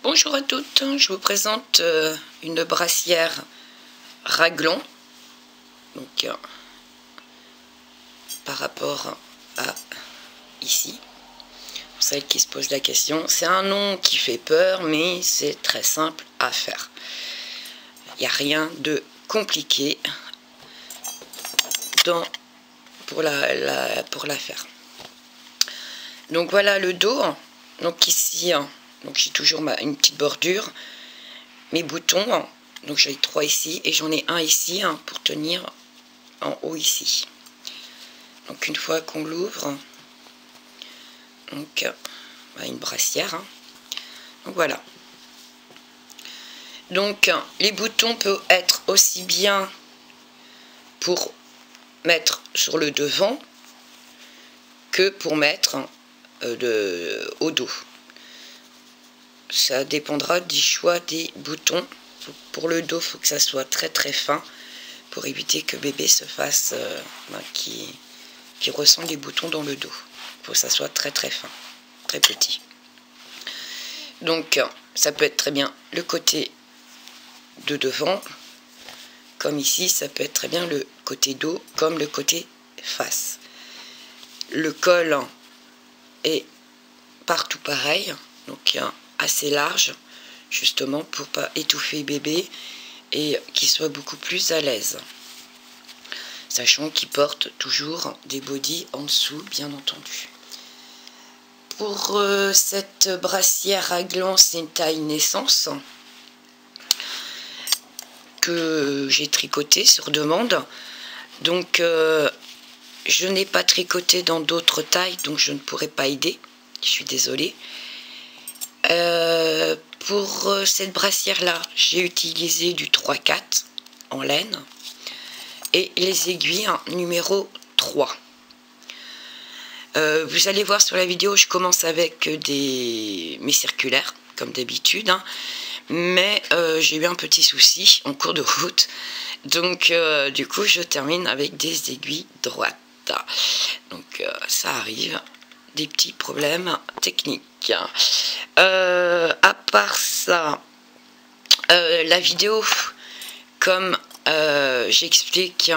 Bonjour à toutes, je vous présente une brassière raglan. Donc par rapport à ici, pour celles qui se posent la question, c'est un nom qui fait peur, mais c'est très simple à faire. Il n'y a rien de compliqué pour la faire. Donc voilà le dos. Donc ici, donc j'ai toujours une petite bordure. Mes boutons, donc j'ai 3 ici et j'en ai un ici pour tenir en haut ici. Donc une fois qu'on l'ouvre, donc une brassière. Donc voilà. Donc les boutons peuvent être aussi bien pour mettre sur le devant que pour mettre au dos. Ça dépendra du choix des boutons. Pour le dos, il faut que ça soit très très fin pour éviter que bébé se fasse qui ressent les boutons dans le dos. Il faut que ça soit très très fin, très petit. Donc ça peut être très bien le côté de devant, comme ici, ça peut être très bien le côté dos, comme le côté face. Le col est partout pareil, donc assez large, justement pour pas étouffer bébé et qu'il soit beaucoup plus à l'aise. Sachant qu'il porte toujours des bodys en dessous, bien entendu. Pour cette brassière raglan, c'est une taille naissance que j'ai tricoté sur demande. Donc je n'ai pas tricoté dans d'autres tailles, donc je ne pourrais pas aider. Je suis désolée. Pour cette brassière là, j'ai utilisé du 3/4 en laine et les aiguilles numéro 3. Vous allez voir sur la vidéo, je commence avec mes circulaires comme d'habitude, mais j'ai eu un petit souci en cours de route, donc du coup je termine avec des aiguilles droites. Donc ça arrive, des petits problèmes techniques. À part ça, la vidéo, comme j'explique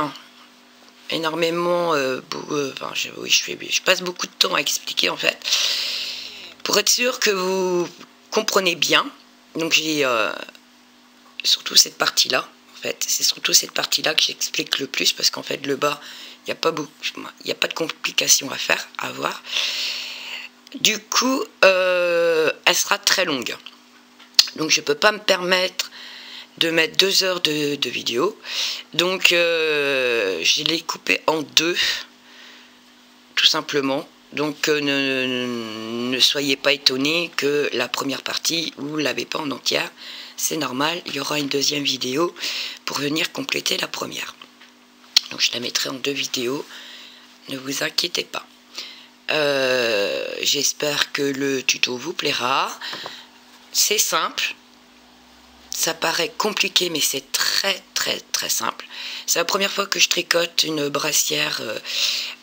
énormément, je passe beaucoup de temps à expliquer en fait, pour être sûr que vous comprenez bien. Donc j'ai surtout cette partie là, en fait, c'est surtout cette partie là que j'explique le plus, parce qu'en fait le bas, il n'y a pas de complications à voir. Du coup, elle sera très longue. Donc je ne peux pas me permettre de mettre 2 heures de vidéo. Donc je l'ai coupé en 2, tout simplement. Donc ne soyez pas étonnés que la première partie, vous ne l'avez pas en entière. C'est normal, il y aura une deuxième vidéo pour venir compléter la première. Donc je la mettrai en 2 vidéos, ne vous inquiétez pas. J'espère que le tuto vous plaira. C'est simple, ça paraît compliqué, mais c'est très très très simple. C'est la première fois que je tricote une brassière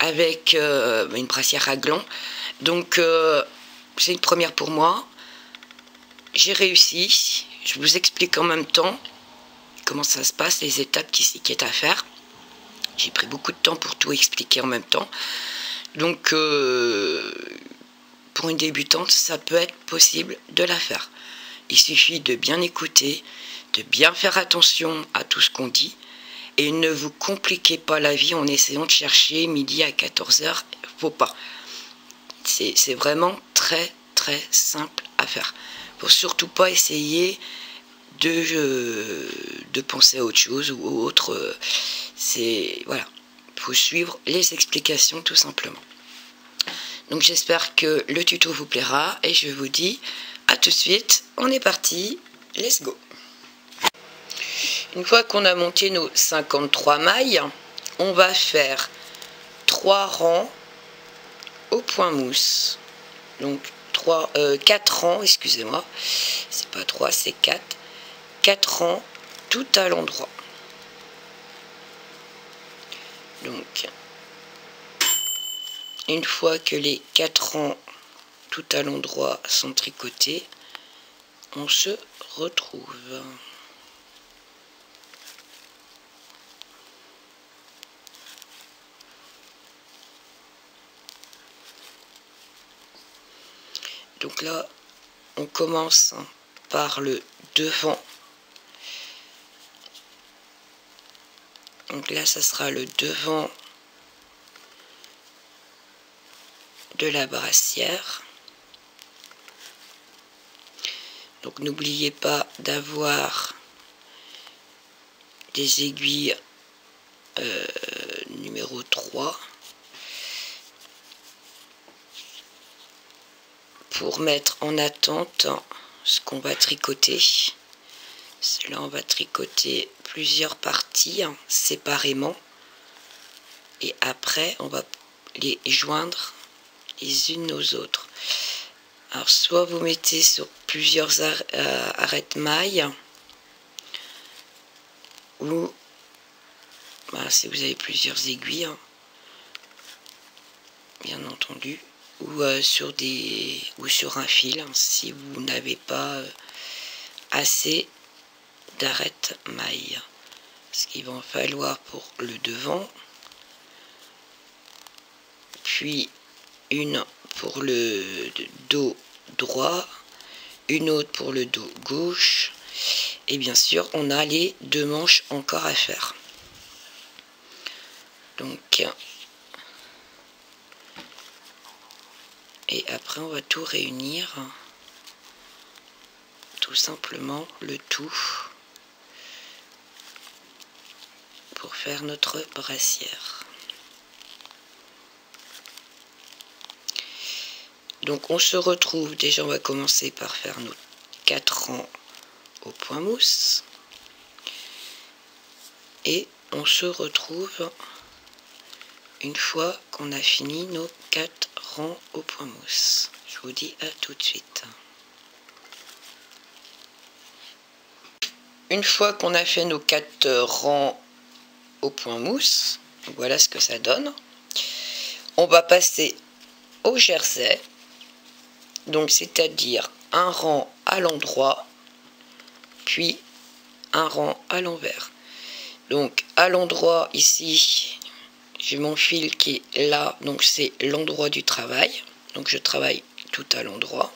avec une brassière raglan, donc c'est une première pour moi. J'ai réussi. Je vous explique en même temps comment ça se passe, les étapes qui est à faire. J'ai pris beaucoup de temps pour tout expliquer en même temps. Donc pour une débutante, ça peut être possible de la faire. Il suffit de bien écouter, de bien faire attention à tout ce qu'on dit, et ne vous compliquez pas la vie en essayant de chercher midi à 14 h. Faut pas. C'est vraiment très très simple à faire. Faut surtout pas essayer de penser à autre chose ou autre. Voilà. Faut suivre les explications tout simplement. Donc j'espère que le tuto vous plaira et je vous dis à tout de suite. On est parti, let's go. Une fois qu'on a monté nos 53 mailles, on va faire 3 rangs au point mousse. Donc 4 rangs, excusez-moi, c'est pas 3, c'est 4. 4 rangs tout à l'endroit. Donc une fois que les 4 rangs tout à l'endroit sont tricotés, on se retrouve. Donc là, on commence par le devant. Donc là, ça sera le devant de la brassière. Donc n'oubliez pas d'avoir des aiguilles numéro 3 pour mettre en attente ce qu'on va tricoter. Là, on va tricoter plusieurs parties séparément et après on va les joindre les unes aux autres. Alors soit vous mettez sur plusieurs arêtes-mailles ou si vous avez plusieurs aiguilles, bien entendu, ou sur un fil si vous n'avez pas assez d'arêtes-mailles. Ce qu'il va en falloir pour le devant, puis une pour le dos droit, une autre pour le dos gauche, et bien sûr on a les 2 manches encore à faire. Donc, et après on va tout réunir, tout simplement le tout, pour faire notre brassière. Donc on se retrouve, déjà on va commencer par faire nos 4 rangs au point mousse et on se retrouve une fois qu'on a fini nos 4 rangs au point mousse. Je vous dis à tout de suite. Une fois qu'on a fait nos 4 rangs au point mousse, voilà ce que ça donne. On va passer au jersey, donc c'est-à-dire un rang à l'endroit puis un rang à l'envers. Donc à l'endroit ici j'ai mon fil qui est là, donc c'est l'endroit du travail, donc je travaille tout à l'endroit.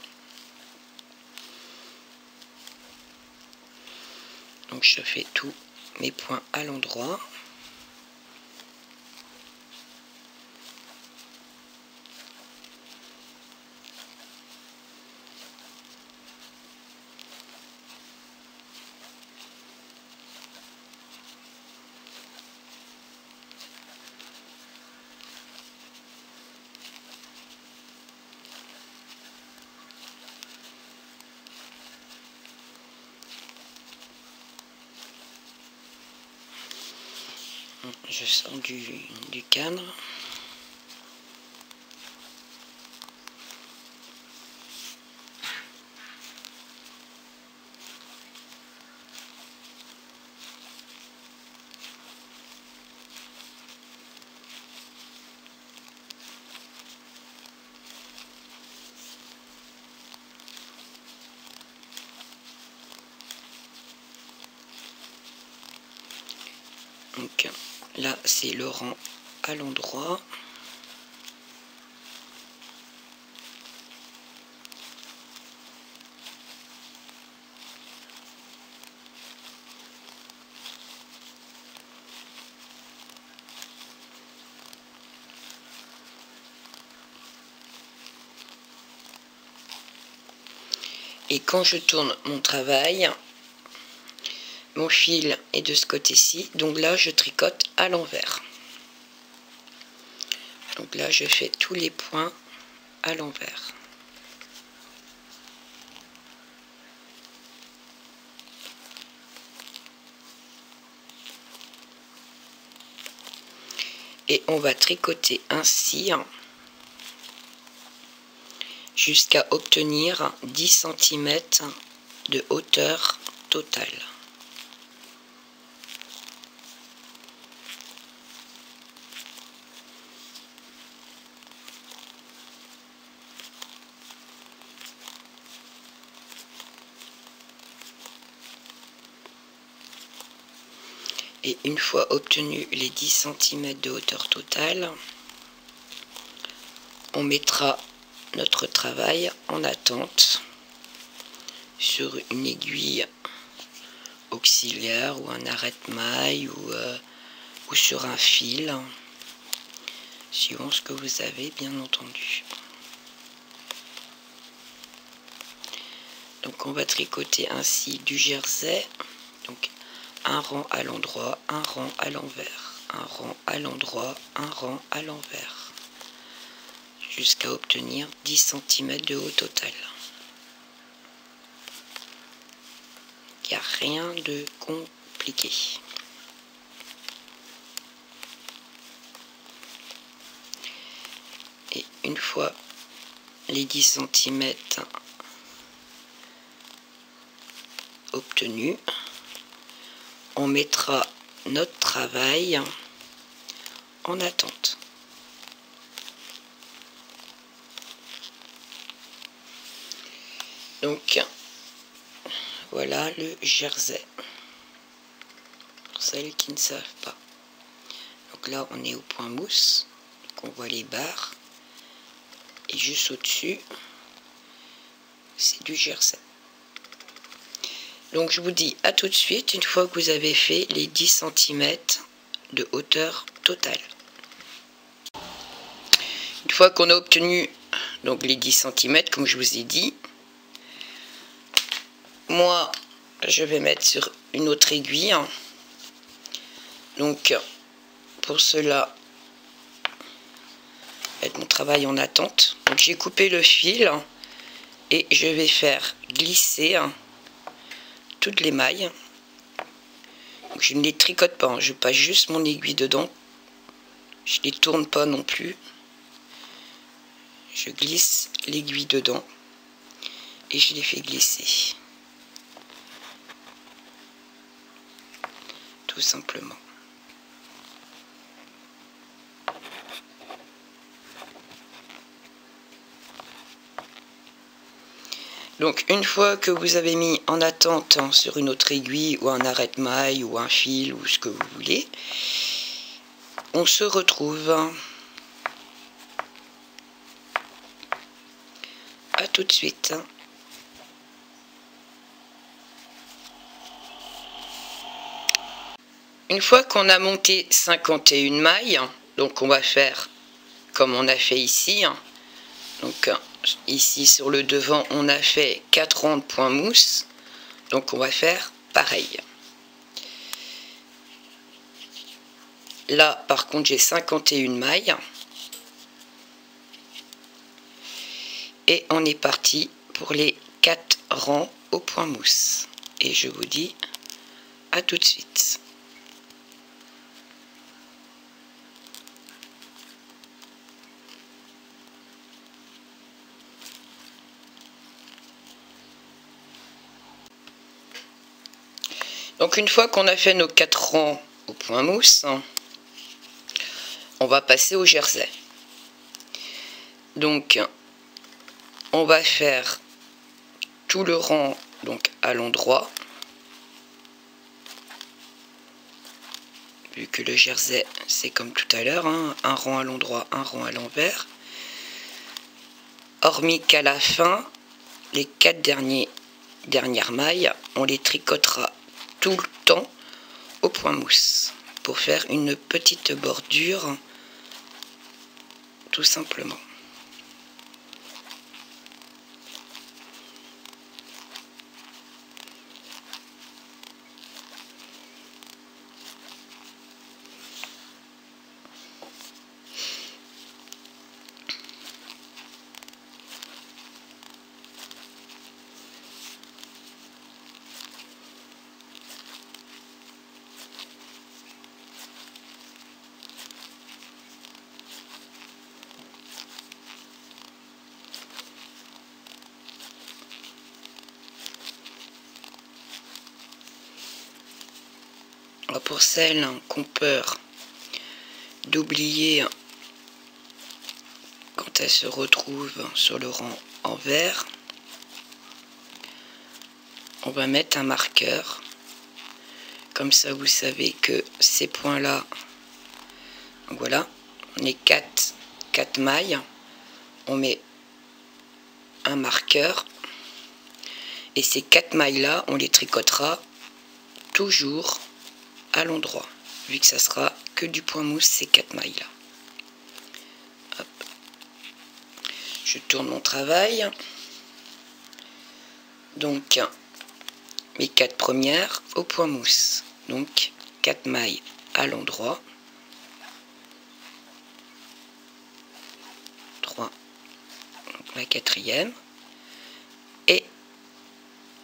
Donc je fais tous mes points à l'endroit. Je sors du cadre. Donc là c'est le rang à l'endroit. Et quand je tourne mon travail, mon fil est de ce côté-ci, donc là je tricote à l'envers. Donc là je fais tous les points à l'envers. Et on va tricoter ainsi jusqu'à obtenir 10 cm de hauteur totale. Et une fois obtenu les 10 cm de hauteur totale, on mettra notre travail en attente sur une aiguille auxiliaire ou un arrête-maille ou sur un fil, suivant ce que vous avez bien entendu. Donc on va tricoter ainsi du jersey, donc un rang à l'endroit, un rang à l'envers, un rang à l'endroit, un rang à l'envers, jusqu'à obtenir 10 cm de haut total. Il n'y a rien de compliqué. Et une fois les 10 cm obtenus, on mettra notre travail en attente. Donc voilà le jersey, pour celles qui ne savent pas. Donc là on est au point mousse, donc on voit les barres, et juste au-dessus c'est du jersey. Donc je vous dis à tout de suite une fois que vous avez fait les 10 cm de hauteur totale. Une fois qu'on a obtenu donc les 10 cm comme je vous ai dit, moi je vais mettre sur une autre aiguille. Donc pour cela, mettre mon travail en attente. Donc j'ai coupé le fil et je vais faire glisser toutes les mailles. Donc je ne les tricote pas, je passe juste mon aiguille dedans, je les tourne pas non plus, je glisse l'aiguille dedans et je les fais glisser, tout simplement. Donc une fois que vous avez mis en attente sur une autre aiguille ou un arrête-maille ou un fil ou ce que vous voulez, on se retrouve. À tout de suite. Une fois qu'on a monté 51 mailles, donc on va faire comme on a fait ici. Donc ici sur le devant on a fait 4 rangs de point mousse, donc on va faire pareil. Là par contre j'ai 51 mailles et on est parti pour les 4 rangs au point mousse, et je vous dis à tout de suite. Donc une fois qu'on a fait nos 4 rangs au point mousse, on va passer au jersey. Donc on va faire tout le rang donc à l'endroit, vu que le jersey c'est comme tout à l'heure, un rang à l'endroit, un rang à l'envers, hormis qu'à la fin les 4 dernières mailles on les tricotera tout le temps au point mousse pour faire une petite bordure, tout simplement. Pour celles qui ont peur d'oublier quand elles se retrouvent sur le rang envers, on va mettre un marqueur comme ça vous savez que ces points là, voilà, on est 4 mailles, on met un marqueur et ces 4 mailles là on les tricotera toujours à l'endroit, vu que ça sera que du point mousse ces 4 mailles là. Hop. Je tourne mon travail, donc mes 4 premières au point mousse, donc 4 mailles à l'endroit, 3, donc la 4e, et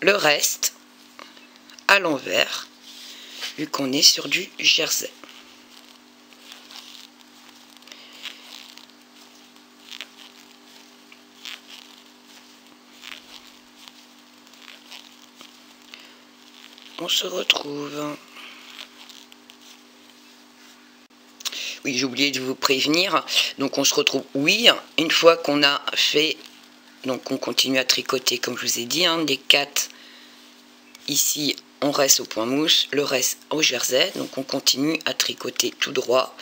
le reste à l'envers, vu qu'on est sur du jersey. On se retrouve. Oui, j'ai oublié de vous prévenir. Donc on se retrouve, oui, une fois qu'on a fait, donc on continue à tricoter comme je vous ai dit, hein, les 4 ici, on reste au point mousse, le reste au jersey. Donc on continue à tricoter tout droit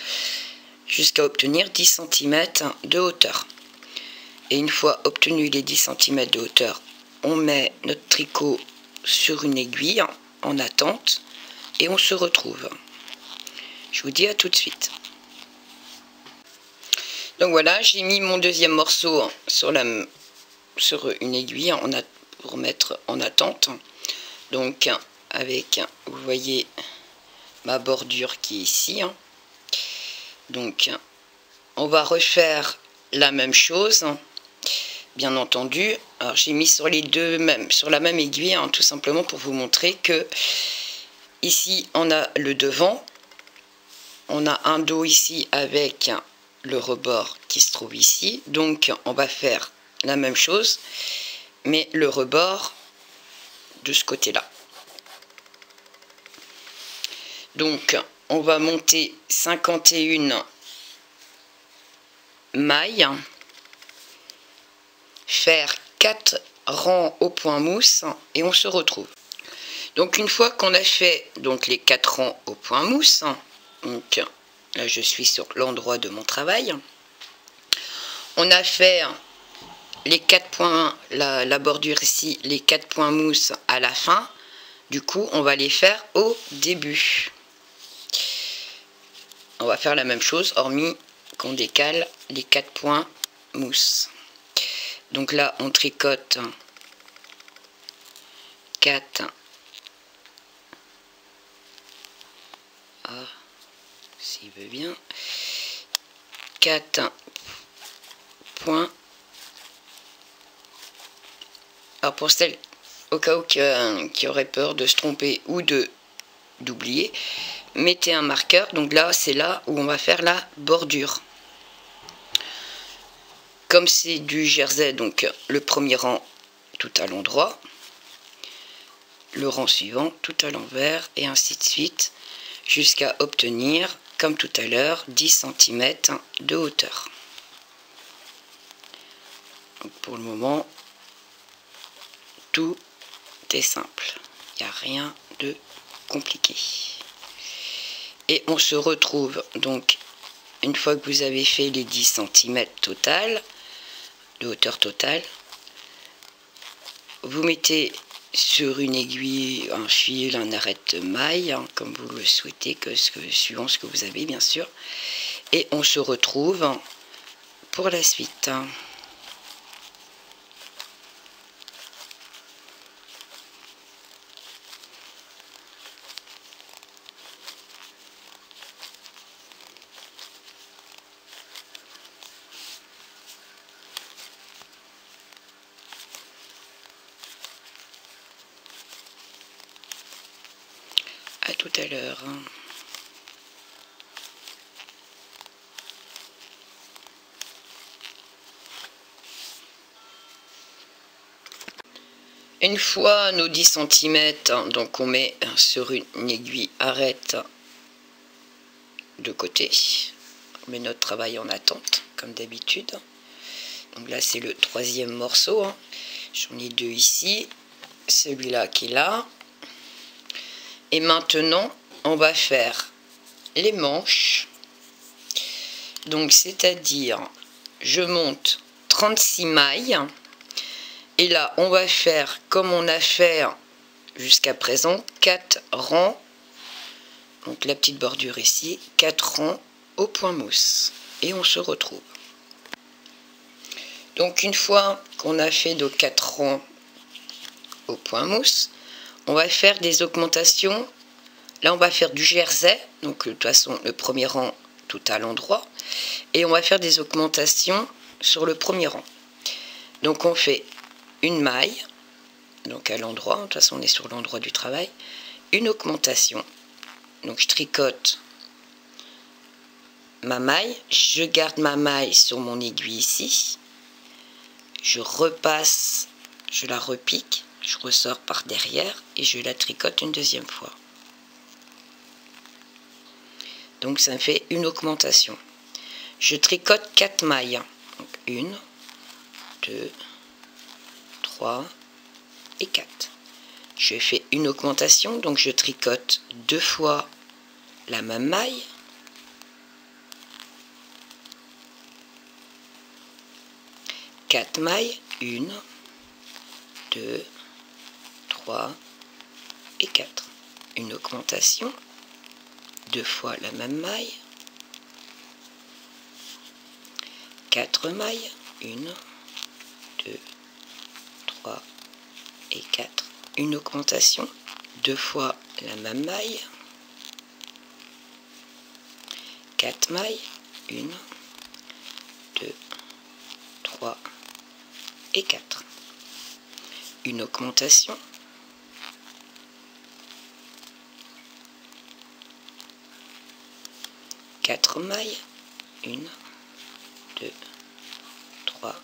jusqu'à obtenir 10 cm de hauteur. Et une fois obtenu les 10 cm de hauteur, on met notre tricot sur une aiguille en attente et on se retrouve. Je vous dis à tout de suite. Donc voilà, j'ai mis mon deuxième morceau sur une aiguille pour mettre en attente. Donc avec, vous voyez ma bordure qui est ici. Donc on va refaire la même chose, bien entendu. Alors j'ai mis sur sur la même aiguille, tout simplement pour vous montrer que ici on a le devant, on a un dos ici avec le rebord qui se trouve ici. Donc on va faire la même chose, mais le rebord de ce côté là. Donc on va monter 51 mailles, faire 4 rangs au point mousse et on se retrouve. Donc une fois qu'on a fait donc les 4 rangs au point mousse, donc là je suis sur l'endroit de mon travail, on a fait les 4 points, la bordure ici, les 4 points mousse à la fin. Du coup on va les faire au début. On va faire la même chose, hormis qu'on décale les 4 points mousse. Donc là on tricote 4, s'il veut bien, 4 points. Alors pour celles au cas où qui auraient peur de se tromper ou d'oublier, mettez un marqueur. Donc là c'est là où on va faire la bordure. Comme c'est du jersey, donc le premier rang tout à l'endroit, le rang suivant tout à l'envers, et ainsi de suite, jusqu'à obtenir, comme tout à l'heure, 10 cm de hauteur. Donc pour le moment, tout est simple, il n'y a rien de compliqué. Et on se retrouve donc, une fois que vous avez fait les 10 cm total, de hauteur totale, vous mettez sur une aiguille, un fil, un arrête-maille, comme vous le souhaitez, suivant ce que vous avez bien sûr, et on se retrouve pour la suite. À tout à l'heure. Une fois nos 10 cm, donc on met sur une aiguille arrête de côté. On met notre travail en attente, comme d'habitude. Donc là, c'est le 3e morceau. J'en ai 2 ici. Celui-là qui est là. Et maintenant, on va faire les manches. Donc, c'est-à-dire, je monte 36 mailles. Et là, on va faire, comme on a fait jusqu'à présent, 4 rangs. Donc, la petite bordure ici, 4 rangs au point mousse. Et on se retrouve. Donc, une fois qu'on a fait nos 4 rangs au point mousse, on va faire des augmentations. Là, on va faire du jersey, donc de toute façon, le premier rang tout à l'endroit. Et on va faire des augmentations sur le premier rang. Donc, on fait une maille, donc à l'endroit, de toute façon, on est sur l'endroit du travail. Une augmentation, donc je tricote ma maille, je garde ma maille sur mon aiguille ici. Je repasse, je la repique, je ressors par derrière et je la tricote une deuxième fois. Donc ça me fait une augmentation. Je tricote 4 mailles. Donc 1, 2, 3 et 4. Je fais une augmentation, donc je tricote 2 fois la même maille. Quatre mailles, 1, 2, 3 et 4. Une augmentation, 2 fois la même maille. 4 mailles, 1, 2, 3 et 4. Une augmentation, 2 fois la même maille. 4 mailles, 1, 2, 3 et 4. Une augmentation. Quatre mailles, 1, 2, 3,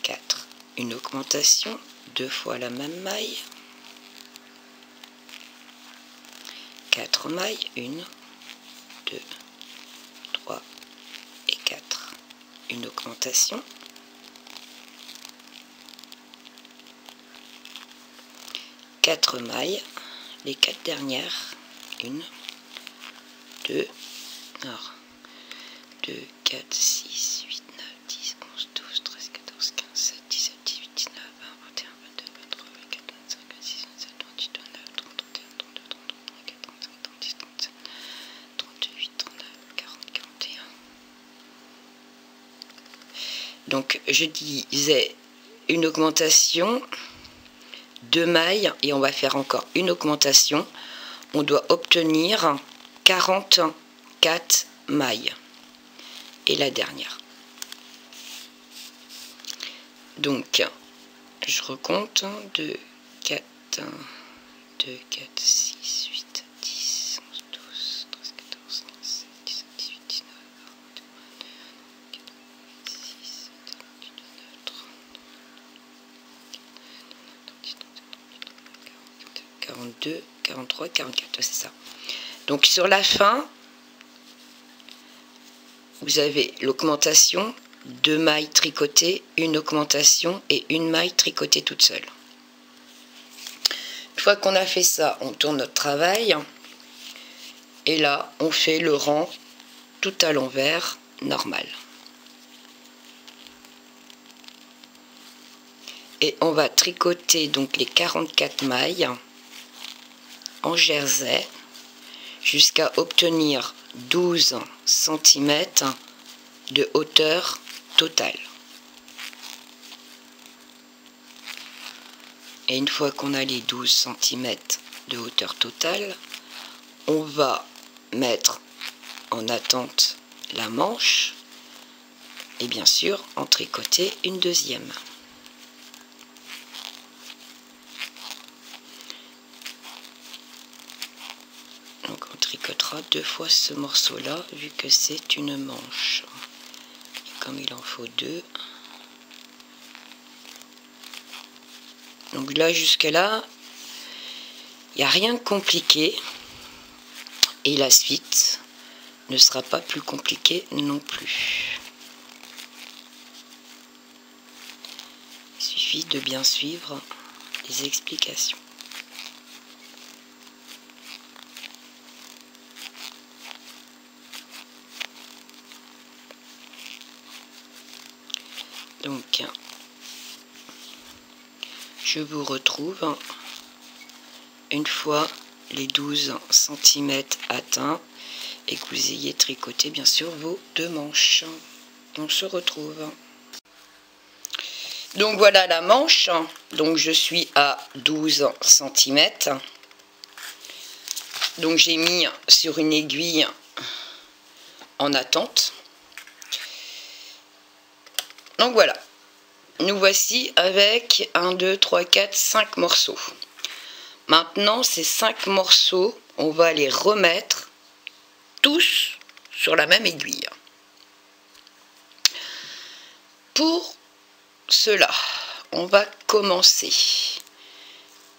4. Une augmentation, 2 fois la même maille. 4 mailles, 1, 2, 3 et 4. Une augmentation. 4 mailles, les 4 dernières, 1, 2, 4, 6, 8, 9, 10, 11, 12, 13, 14, 15, 16, 17, 18, 19, 20, 21, 22, 23, 24, 25, 26, 27, 28, 29, 30, 31, 32, 33, 34, 35, 36, 37, 38, 39, 40, 41. Donc je disais une augmentation, 2 mailles et on va faire encore une augmentation. On doit obtenir 44 mailles. Et la dernière. Donc, je recompte 2, 4, 2, 4, 6, 8, 10, 11, 12, 13, 14, 15, 16, 17, 18, 19, 20, 21, 26, 27, 28, 29, 30, 42, 43, 44, c'est ça. Donc sur la fin, vous avez l'augmentation, 2 mailles tricotées, une augmentation et une maille tricotée toute seule. Une fois qu'on a fait ça, on tourne notre travail. Et là, on fait le rang tout à l'envers, normal. Et on va tricoter donc les 44 mailles en jersey jusqu'à obtenir 12 cm de hauteur totale. Et une fois qu'on a les 12 cm de hauteur totale, on va mettre en attente la manche et bien sûr en tricoter une deuxième. Donc on tricotera 2 fois ce morceau-là vu que c'est une manche. Et comme il en faut 2. Donc là jusqu'à là, il n'y a rien de compliqué. Et la suite ne sera pas plus compliquée non plus. Il suffit de bien suivre les explications. Donc je vous retrouve une fois les 12 cm atteints et que vous ayez tricoté bien sûr vos 2 manches. On se retrouve. Donc voilà la manche. Donc je suis à 12 cm. Donc j'ai mis sur une aiguille en attente. Donc voilà. Nous voici avec 1, 2, 3, 4, 5 morceaux. Maintenant, ces 5 morceaux, on va les remettre tous sur la même aiguille. Pour cela, on va commencer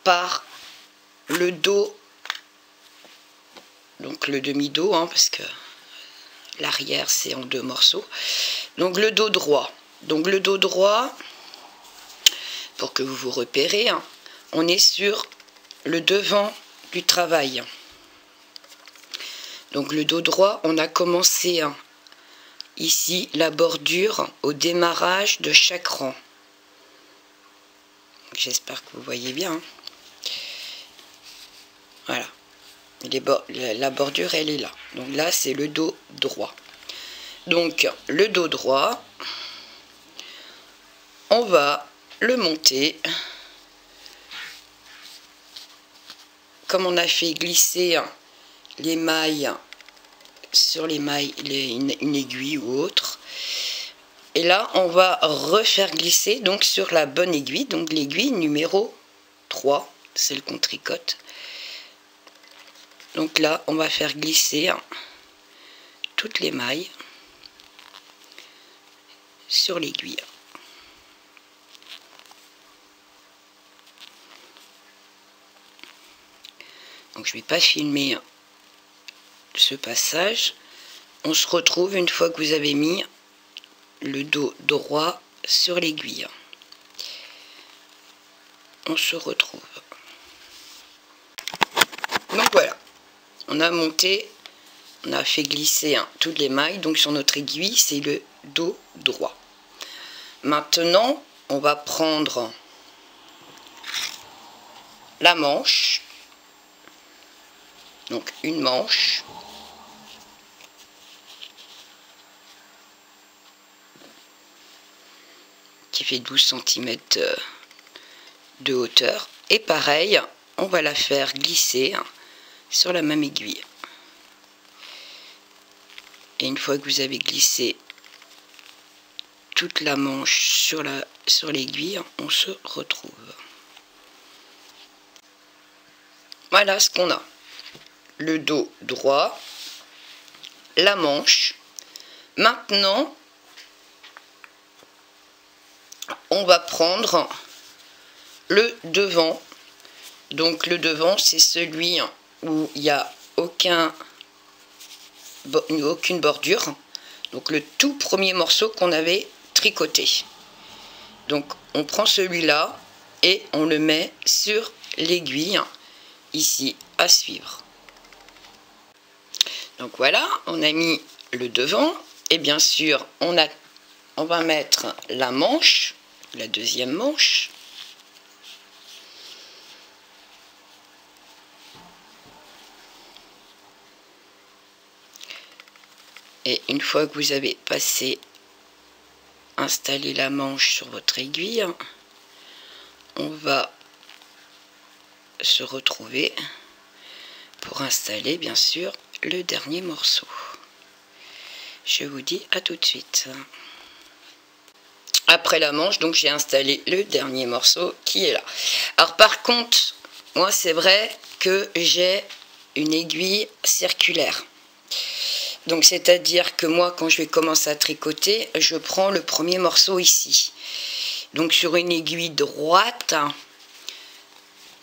par le dos, donc le demi-dos, parce que l'arrière c'est en 2 morceaux. Donc le dos droit. Donc le dos droit, pour que vous vous repérez, on est sur le devant du travail. Donc le dos droit, on a commencé ici la bordure au démarrage de chaque rang. J'espère que vous voyez bien. Voilà. La bordure, elle est là. Donc là, c'est le dos droit. Donc le dos droit, on va le monter. Comme on a fait glisser les mailles sur les mailles, une aiguille ou autre. Et là, on va refaire glisser donc sur la bonne aiguille, donc l'aiguille numéro 3, celle qu'on tricote. Donc là, on va faire glisser toutes les mailles sur l'aiguille. Donc je ne vais pas filmer ce passage. On se retrouve une fois que vous avez mis le dos droit sur l'aiguille. On se retrouve. Donc voilà, on a monté, on a fait glisser toutes les mailles, donc sur notre aiguille c'est le dos droit. Maintenant on va prendre la manche, donc une manche, qui fait 12 cm de hauteur, et pareil, on va la faire glisser sur la même aiguille. Et une fois que vous avez glissé toute la manche sur l'aiguille, on se retrouve. Voilà ce qu'on a. Le dos droit, la manche. Maintenant, on va prendre le devant. Donc le devant, c'est celui où il n'y a aucune bordure. Donc le tout premier morceau qu'on avait tricoté. Donc on prend celui-là et on le met sur l'aiguille ici à suivre. Donc voilà, on a mis le devant et bien sûr on va mettre la manche, la deuxième manche. Et une fois que vous avez installé la manche sur votre aiguille, on va se retrouver pour installer bien sûr le dernier morceau. Je vous dis à tout de suite. Après la manche, donc j'ai installé le dernier morceau qui est là. Alors par contre, moi c'est vrai que j'ai une aiguille circulaire. Donc c'est-à-dire que moi quand je vais commencer à tricoter, je prends le premier morceau ici. Donc sur une aiguille droite,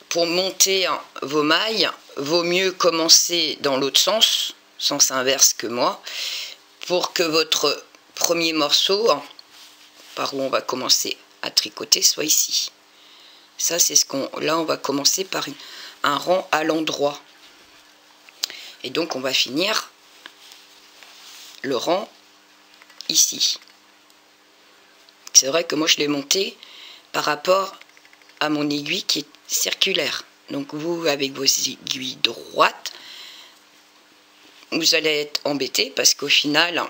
pour monter vos mailles, vaut mieux commencer dans l'autre sens inverse que moi, pour que votre premier morceau, par où on va commencer à tricoter, soit ici. Ça c'est là on va commencer par un rang à l'endroit. Et donc on va finir le rang ici. c'est vrai que moi je l'ai monté par rapport à mon aiguille qui est circulaire. Donc vous, avec vos aiguilles droites, vous allez être embêté parce qu'au final,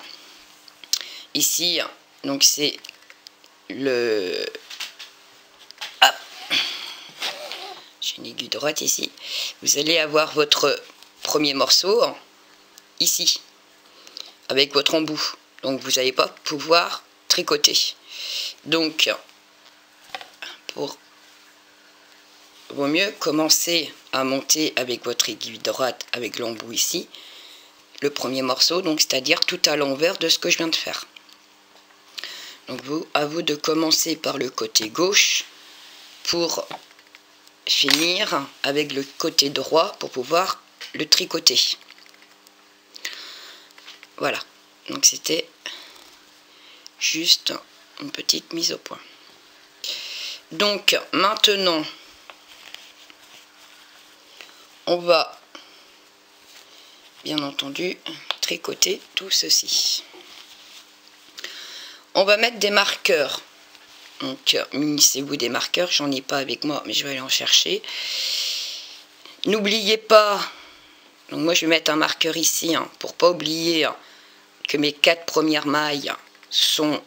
ici, donc c'est le... Hop, j'ai une aiguille droite ici. Vous allez avoir votre premier morceau ici, avec votre embout. Donc vous n'allez pas pouvoir tricoter. Donc, vaut mieux commencer à monter avec votre aiguille droite, avec l'embout ici, le premier morceau, donc c'est-à-dire tout à l'envers de ce que je viens de faire. Donc à vous de commencer par le côté gauche pour finir avec le côté droit pour pouvoir le tricoter. Voilà, donc c'était juste une petite mise au point. Donc maintenant, on va bien entendu tricoter tout ceci. On va mettre des marqueurs. Donc munissez-vous des marqueurs, j'en ai pas avec moi mais je vais aller en chercher. N'oubliez pas, donc moi je vais mettre un marqueur ici pour pas oublier que mes 4 premières mailles sont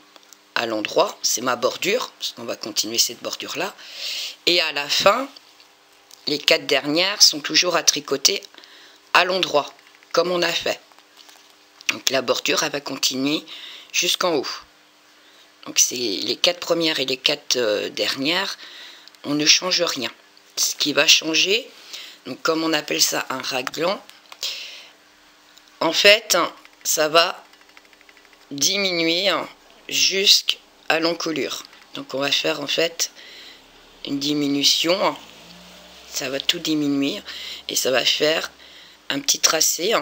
à l'endroit, c'est ma bordure, parce qu'on va continuer cette bordure là, et à la fin les 4 dernières sont toujours à tricoter à l'endroit comme on a fait. Donc la bordure elle va continuer jusqu'en haut. Donc c'est les 4 premières et les 4 dernières, on ne change rien. Ce qui va changer, donc comme on appelle ça un raglan, en fait ça va diminuer jusqu'à l'encolure. Donc on va faire en fait une diminution, ça va tout diminuer et ça va faire un petit tracé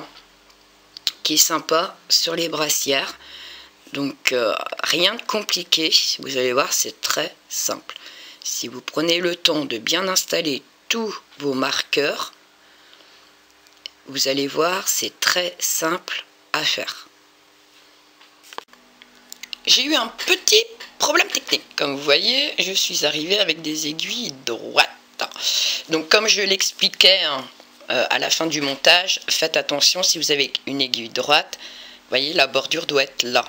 qui est sympa sur les brassières. Donc rien de compliqué, vous allez voir c'est très simple. Si vous prenez le temps de bien installer tous vos marqueurs, vous allez voir c'est très simple à faire. J'ai eu un petit problème technique, comme vous voyez je suis arrivée avec des aiguilles droites. Donc comme je l'expliquais à la fin du montage, faites attention si vous avez une aiguille droite, vous voyez la bordure doit être là.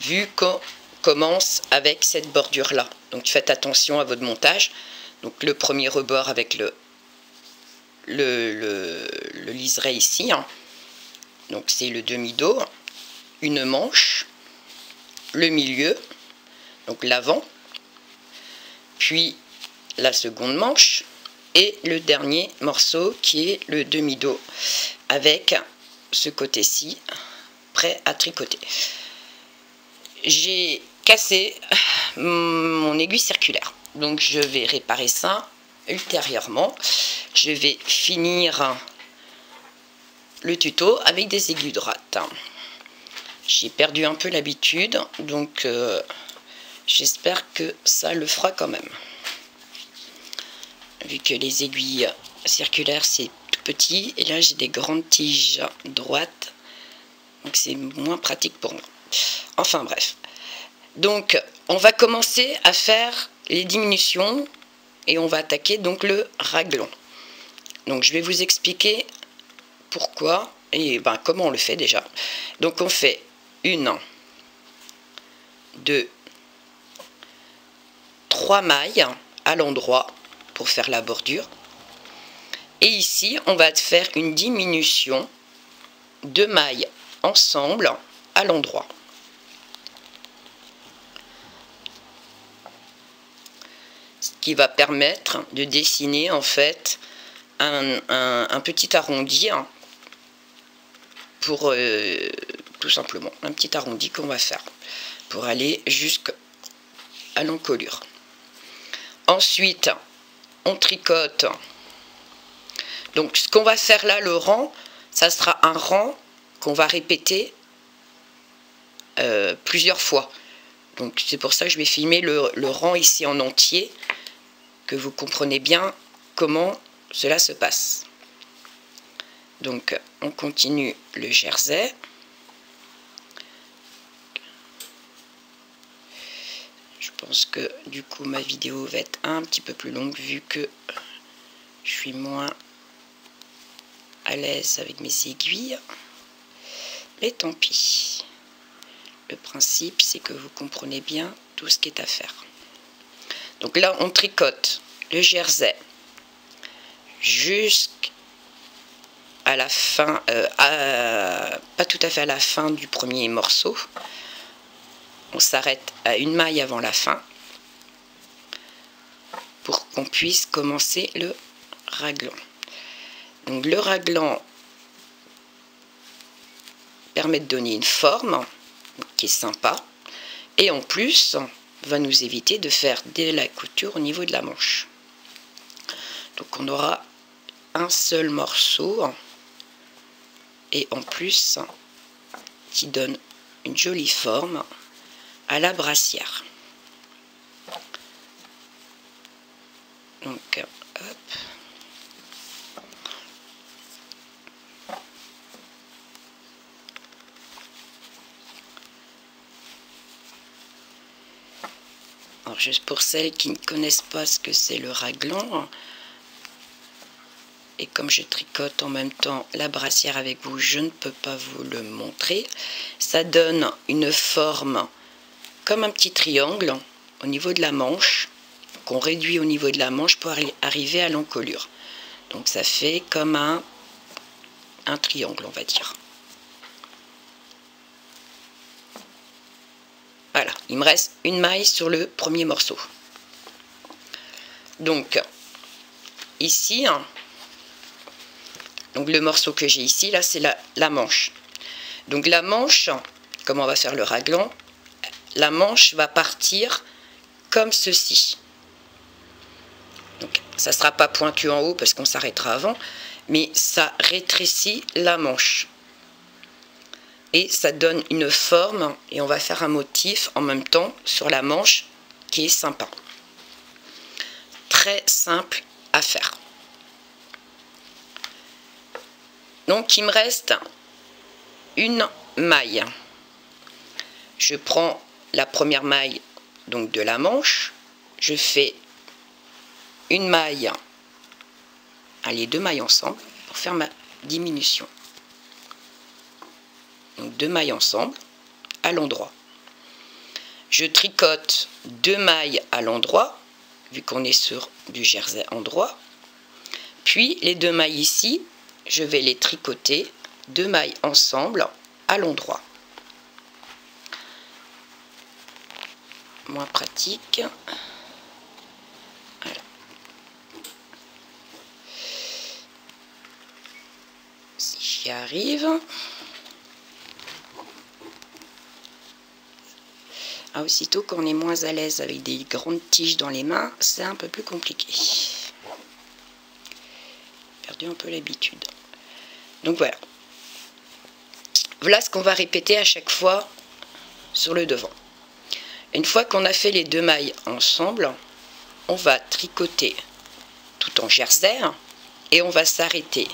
Vu qu'on commence avec cette bordure là, donc faites attention à votre montage. Donc le premier rebord avec le liseré ici, donc c'est le demi-dos, une manche, le milieu, donc l'avant, puis la seconde manche et le dernier morceau qui est le demi-dos avec ce côté-ci prêt à tricoter. J'ai cassé mon aiguille circulaire, donc je vais réparer ça ultérieurement. Je vais finir le tuto avec des aiguilles droites. J'ai perdu un peu l'habitude, donc j'espère que ça le fera quand même. Vu que les aiguilles circulaires c'est tout petit, et là j'ai des grandes tiges droites, donc c'est moins pratique pour moi. Enfin bref, donc on va commencer à faire les diminutions et on va attaquer donc le raglan. Donc je vais vous expliquer pourquoi et comment on le fait déjà. Donc on fait 1, 2, 3 mailles à l'endroit pour faire la bordure. Et ici on va faire une diminution de mailles ensemble à l'endroit. Ce qui va permettre de dessiner en fait un petit arrondi pour tout simplement un petit arrondi qu'on va faire pour aller jusqu'à l'encolure. Ensuite on tricote. Donc ce qu'on va faire là, le rang, ça sera un rang qu'on va répéter plusieurs fois. Donc c'est pour ça que je vais filmer le rang ici en entier, que vous comprenez bien comment cela se passe. Donc on continue le jersey. pense que du coup ma vidéo va être un petit peu plus longue vu que je suis moins à l'aise avec mes aiguilles. Mais tant pis. Le principe, c'est que vous comprenez bien tout ce qui est à faire. Donc là, on tricote le jersey jusqu'à la fin, pas tout à fait à la fin du premier morceau. On s'arrête à une maille avant la fin pour qu'on puisse commencer le raglan. Donc le raglan permet de donner une forme qui est sympa et en plus va nous éviter de faire de la couture au niveau de la manche. Donc on aura un seul morceau et en plus qui donne une jolie forme à la brassière. Donc hop. Alors juste pour celles qui ne connaissent pas ce que c'est le raglan, et comme je tricote en même temps la brassière avec vous, je ne peux pas vous le montrer. Ça donne une forme comme un petit triangle au niveau de la manche, qu'on réduit au niveau de la manche pour arriver à l'encolure. Donc ça fait comme un triangle, on va dire. Voilà, il me reste une maille sur le premier morceau. Donc, ici, donc le morceau que j'ai ici, là, c'est la manche. Donc la manche, comme on va faire le raglan, la manche va partir comme ceci. Donc, ça ne sera pas pointu en haut parce qu'on s'arrêtera avant, mais ça rétrécit la manche. Et ça donne une forme et on va faire un motif en même temps sur la manche qui est sympa. Très simple à faire. Donc il me reste une maille. Je prends la première maille donc de la manche, je fais une maille, allez, deux mailles ensemble pour faire ma diminution. Donc deux mailles ensemble à l'endroit. Je tricote deux mailles à l'endroit, vu qu'on est sur du jersey endroit. Puis les deux mailles ici, je vais les tricoter deux mailles ensemble à l'endroit. Moins pratique. Voilà. Si j'y arrive. Aussitôt qu'on est moins à l'aise avec des grandes tiges dans les mains, c'est un peu plus compliqué. Perdu un peu l'habitude. Donc voilà. Voilà ce qu'on va répéter à chaque fois sur le devant. Une fois qu'on a fait les deux mailles ensemble, on va tricoter tout en jersey et on va s'arrêter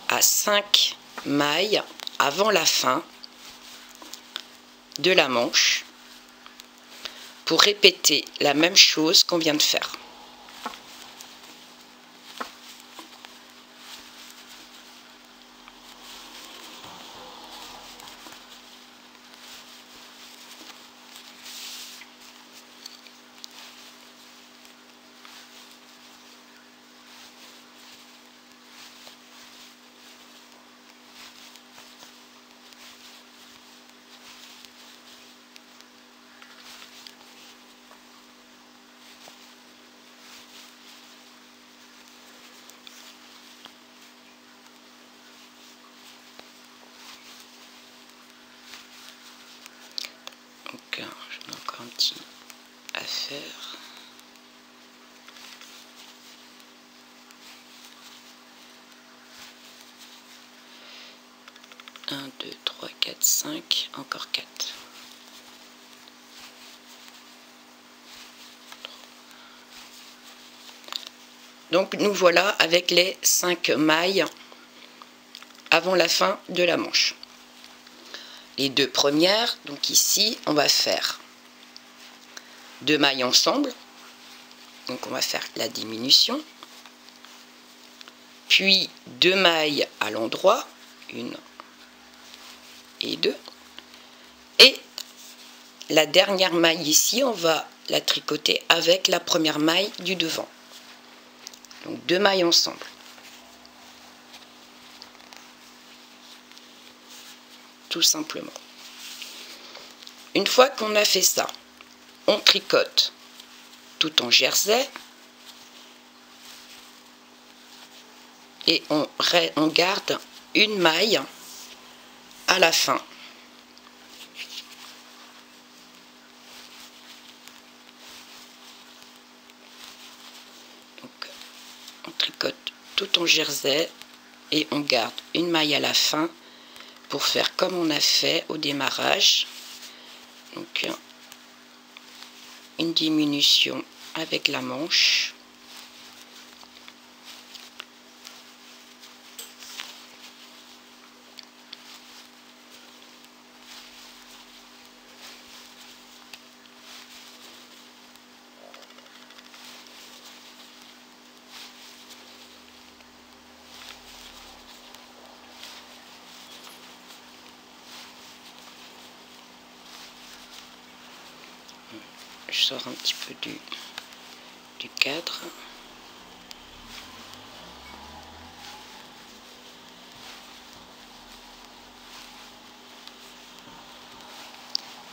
à 5 mailles avant la fin de la manche pour répéter la même chose qu'on vient de faire. Donc, j'en ai encore un petit à faire. Un, 2, 3, 4, 5, encore 4. Donc nous voilà avec les 5 mailles avant la fin de la manche. Les deux premières, donc ici, on va faire 2 mailles ensemble. Donc on va faire la diminution. Puis 2 mailles à l'endroit, 1 et 2. Et la dernière maille ici, on va la tricoter avec la première maille du devant. Donc 2 mailles ensemble. Tout simplement. Une fois qu'on a fait ça, on tricote tout en jersey et on garde une maille à la fin. Donc, on tricote tout en jersey et on garde une maille à la fin pour faire comme on a fait au démarrage. Donc une diminution avec la manche. Je sors un petit peu du cadre.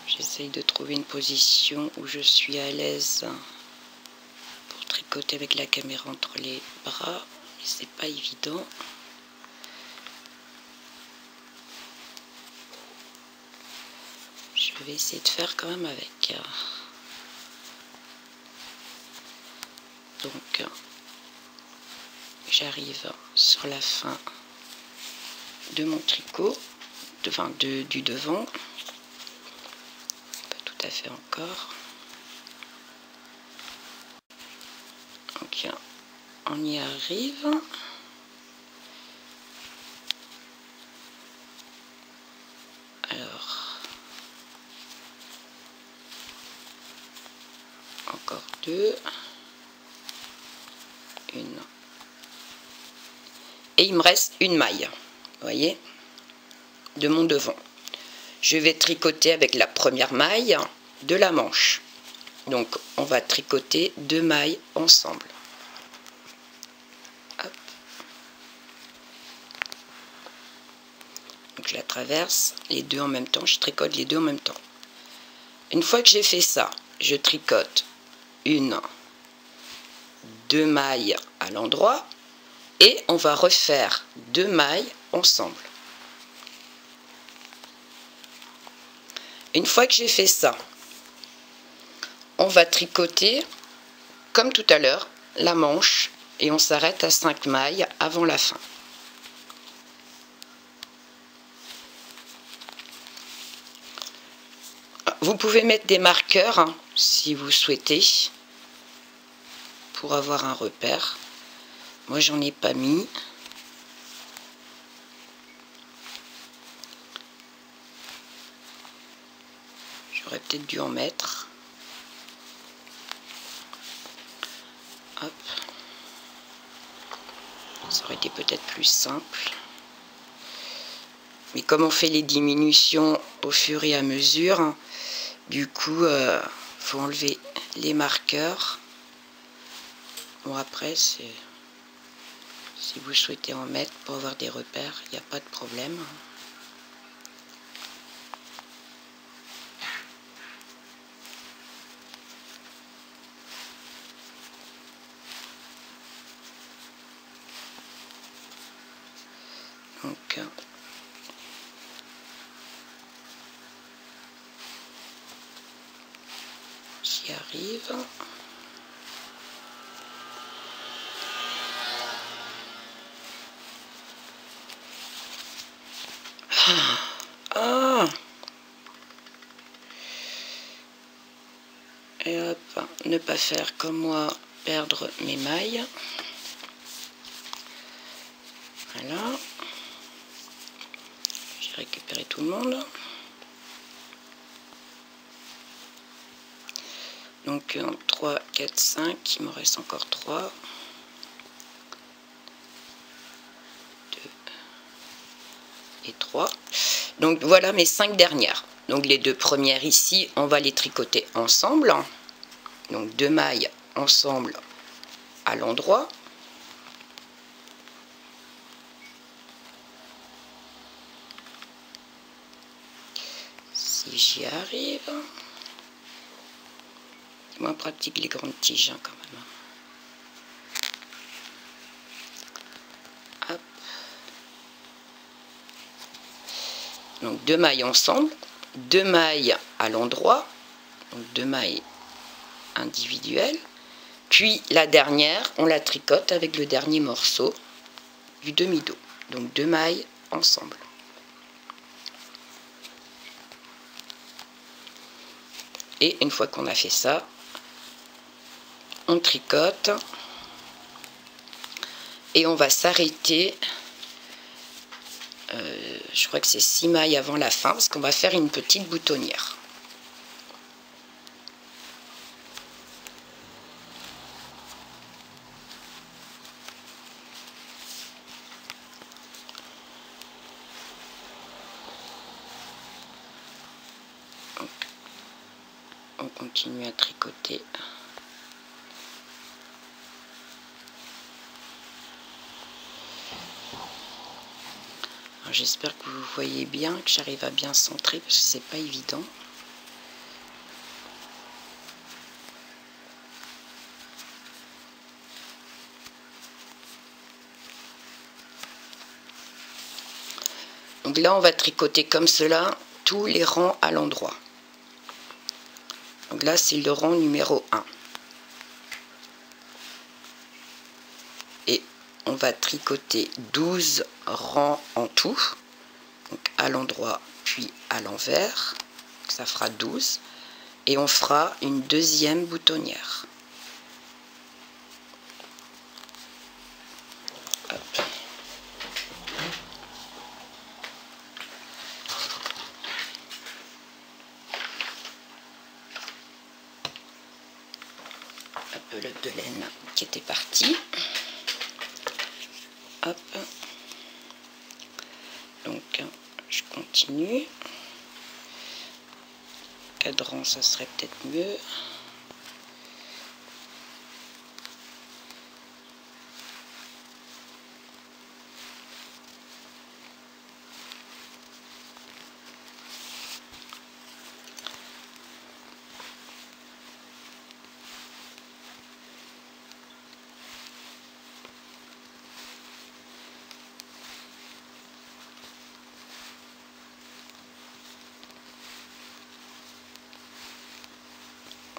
J'essaye de trouver une position où je suis à l'aise pour tricoter avec la caméra entre les bras, mais c'est pas évident. Je vais essayer de faire quand même avec. Donc j'arrive sur la fin de mon tricot, du devant, pas tout à fait encore. Donc on y arrive. Alors encore 2. Une. Et il me reste une maille, vous voyez, de mon devant. Je vais tricoter avec la première maille de la manche. Donc on va tricoter 2 mailles ensemble. Hop. Donc je la traverse les deux en même temps, je tricote les deux en même temps. Une fois que j'ai fait ça, je tricote 2 mailles à l'endroit et on va refaire 2 mailles ensemble. Une fois que j'ai fait ça, on va tricoter comme tout à l'heure la manche et on s'arrête à 5 mailles avant la fin. Vous pouvez mettre des marqueurs hein, si vous souhaitez pour avoir un repère. Moi j'en ai pas mis. J'aurais peut-être dû en mettre. Hop. Ça aurait été peut-être plus simple. Mais comme on fait les diminutions au fur et à mesure, du coup, faut enlever les marqueurs. Bon après, si vous souhaitez en mettre pour avoir des repères, il n'y a pas de problème. Donc, j'y arrive. Ah. Et hop, ne pas faire comme moi, perdre mes mailles. Voilà. J'ai récupéré tout le monde. Donc 1, 3, 4, 5, il me reste encore 3. 2 et 3. Donc voilà mes 5 dernières. Donc les 2 premières ici, on va les tricoter ensemble. Donc 2 mailles ensemble à l'endroit. Si j'y arrive. C'est moins pratique les grandes tiges hein, quand même. Hop. Donc 2 mailles ensemble, 2 mailles à l'endroit, donc 2 mailles individuelles. Puis la dernière, on la tricote avec le dernier morceau du demi-dos. Donc 2 mailles ensemble. Et une fois qu'on a fait ça, on tricote et on va s'arrêter, je crois que c'est 6 mailles avant la fin, parce qu'on va faire une petite boutonnière. Donc, on continue à tricoter. J'espère que vous voyez bien, que j'arrive à bien centrer parce que c'est pas évident. Donc là on va tricoter comme cela tous les rangs à l'endroit. Donc là c'est le rang numéro 1. Et on va tricoter 12 rangs en tout. Donc à l'endroit puis à l'envers. Ça fera 12. Et on fera une deuxième boutonnière. Hop. La pelote de laine qui était partie. Hop. Donc je continue. Cadran, ça serait peut-être mieux.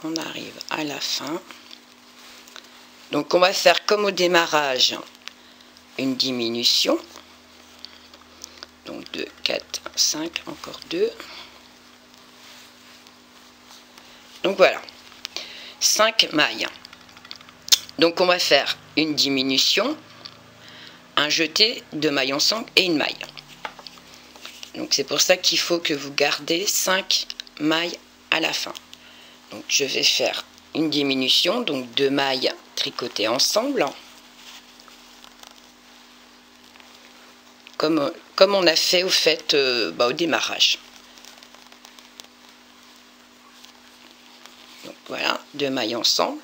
On arrive à la fin. Donc on va faire comme au démarrage une diminution. Donc 2, 4, 5, encore 2. Donc voilà, 5 mailles. Donc on va faire une diminution, un jeté, 2 mailles ensemble et une maille. Donc c'est pour ça qu'il faut que vous gardez 5 mailles à la fin. Donc je vais faire une diminution, donc 2 mailles tricotées ensemble. Comme on a fait au démarrage. Donc voilà, 2 mailles ensemble.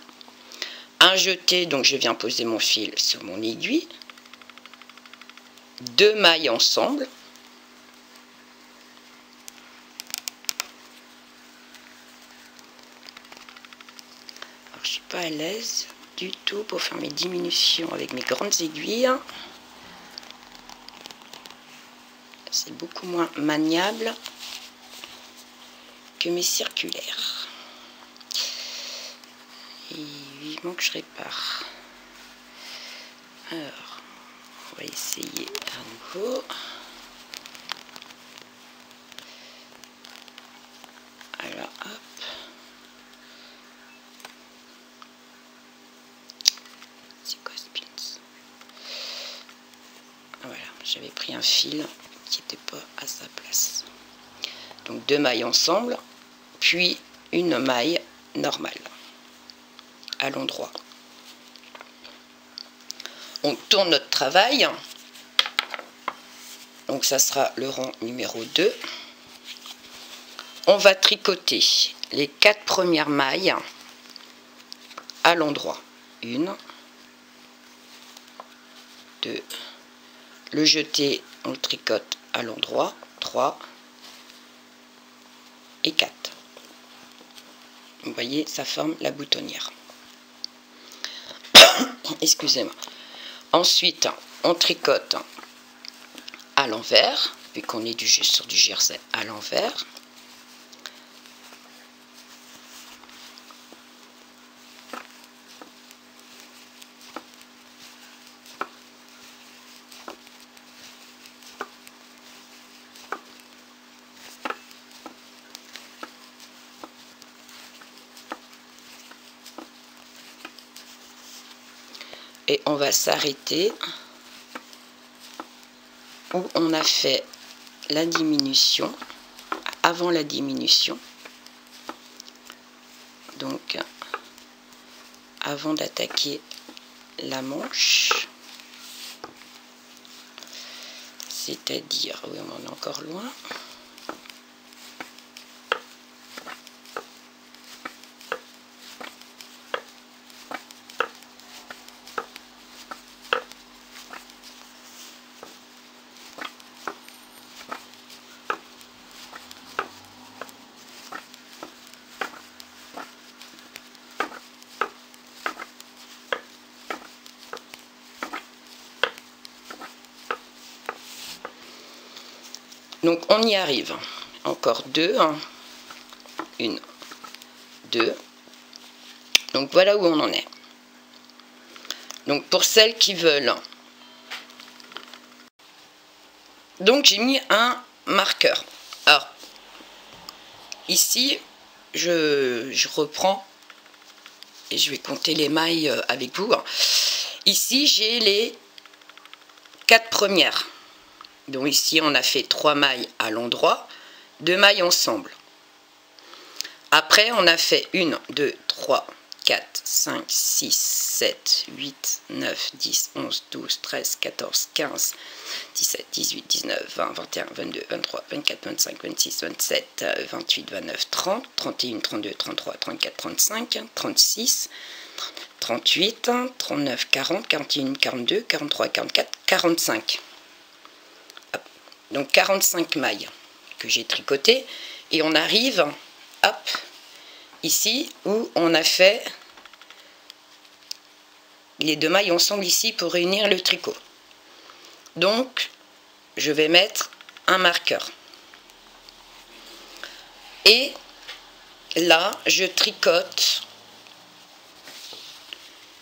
Un jeté, donc je viens poser mon fil sur mon aiguille. 2 mailles ensemble. Alors, je suis pas à l'aise du tout pour faire mes diminutions avec mes grandes aiguilles. C'est beaucoup moins maniable que mes circulaires. Et vivement que je répare. Alors, on va essayer à nouveau. Alors, hop. C'est quoi ce pins? Voilà, j'avais pris un fil qui n'était pas à sa place. Donc 2 mailles ensemble, puis une maille normale. allons droit. On tourne notre travail. Donc ça sera le rang numéro 2. On va tricoter les 4 premières mailles à l'endroit. 1, 2, le jeté, on le tricote à l'endroit. 3 et 4. Vous voyez, ça forme la boutonnière. Excusez-moi. Ensuite, on tricote à l'envers, vu qu'on est sur du jersey à l'envers. Et on va s'arrêter où on a fait la diminution, avant la diminution. Donc, avant d'attaquer la manche, c'est-à-dire, oui, on en est encore loin. Donc on y arrive. Encore 2. 1, 2. Donc voilà où on en est. Donc pour celles qui veulent. Donc j'ai mis un marqueur. Alors ici je reprends et je vais compter les mailles avec vous. Ici j'ai les 4 premières. Donc ici on a fait 3 mailles à l'endroit, 2 mailles ensemble. Après on a fait 1, 2, 3, 4, 5, 6, 7, 8, 9, 10, 11, 12, 13, 14, 15, 17, 18, 19, 20, 21, 22, 23, 24, 25, 26, 27, 28, 29, 30, 31, 32, 33, 34, 35, 36, 38, 39, 40, 41, 42, 43, 44, 45. Donc 45 mailles que j'ai tricotées et on arrive, hop, ici où on a fait les 2 mailles ensemble ici pour réunir le tricot. Donc je vais mettre un marqueur et là je tricote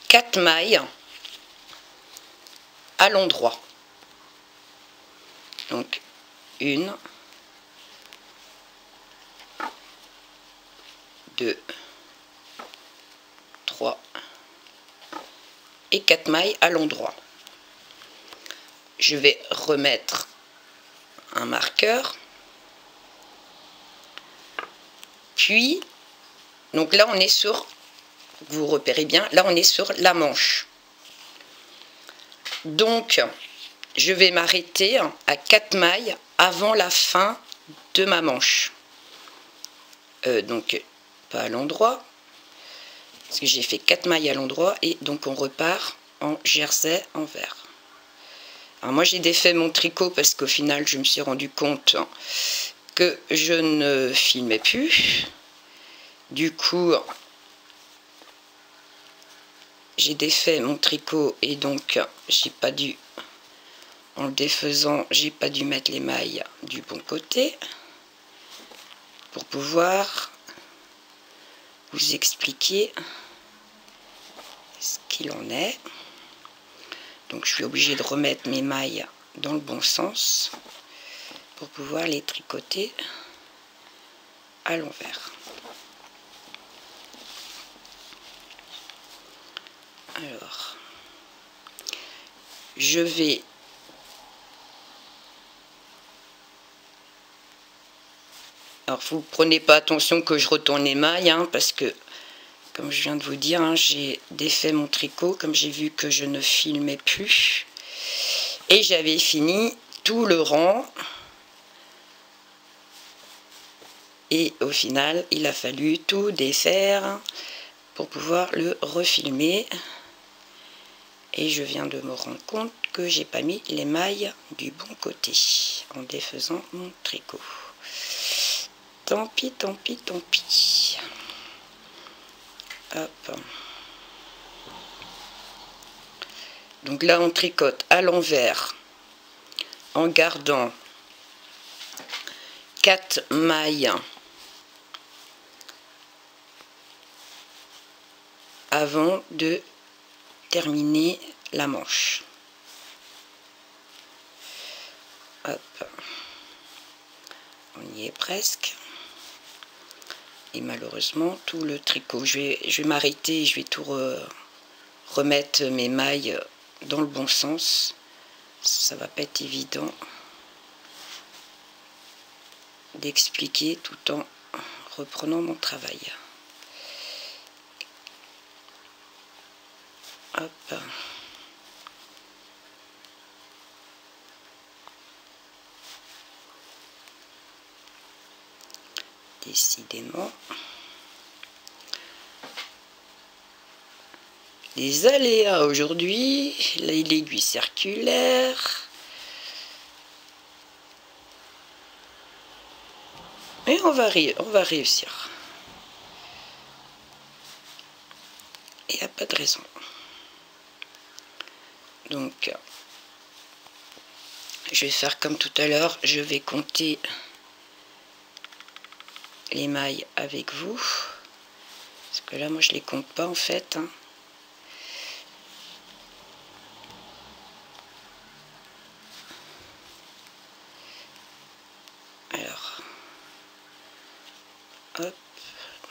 4 mailles à l'endroit. Donc 1, 2, 3 et 4 mailles à l'endroit. Je vais remettre un marqueur. Puis, donc là on est sur, vous repérez bien, là on est sur la manche. Donc, je vais m'arrêter à 4 mailles avant la fin de ma manche. Donc, pas à l'endroit, parce que j'ai fait 4 mailles à l'endroit, et donc on repart en jersey envers. Alors moi j'ai défait mon tricot parce qu'au final je me suis rendu compte que je ne filmais plus. Du coup, j'ai défait mon tricot et donc j'ai pas dû, en le défaisant, j'ai pas dû mettre les mailles du bon côté pour pouvoir vous expliquer ce qu'il en est. Donc je suis obligée de remettre mes mailles dans le bon sens pour pouvoir les tricoter à l'envers. Alors, je vais alors vous prenez pas attention que je retourne les mailles, hein, parce que comme je viens de vous dire, hein, j'ai défait mon tricot comme j'ai vu que je ne filmais plus. Et j'avais fini tout le rang. Et au final, il a fallu tout défaire pour pouvoir le refilmer. Et je viens de me rendre compte que j'ai pas mis les mailles du bon côté en défaisant mon tricot. Tant pis, tant pis, tant pis. Hop. Donc là, on tricote à l'envers en gardant 4 mailles avant de terminer la manche. Hop. On y est presque. Et malheureusement, tout le tricot, je vais m'arrêter, je vais tout remettre mes mailles dans le bon sens. Ça va pas être évident d'expliquer tout en reprenant mon travail. Hop. Décidément, les aléas aujourd'hui, l'aiguille circulaire. Mais on va réussir. Il n'y a pas de raison. Donc, je vais faire comme tout à l'heure, je vais compter les mailles avec vous. Parce que là, moi, je les compte pas en fait. Hein. Alors, hop.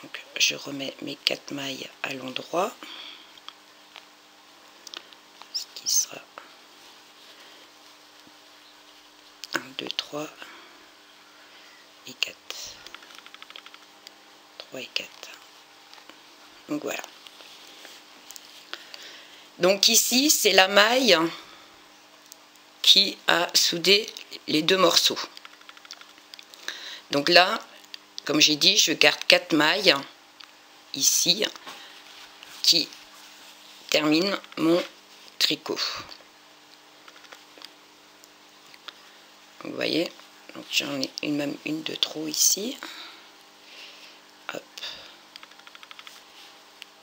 Donc, je remets mes 4 mailles à l'endroit. Ce qui sera 1, 2, 3 et 4. 3 et 4. Donc voilà. Donc ici, c'est la maille qui a soudé les deux morceaux. Donc là, comme j'ai dit, je garde 4 mailles ici qui terminent mon tricot. Vous voyez, donc j'en ai même une de trop ici. Hop.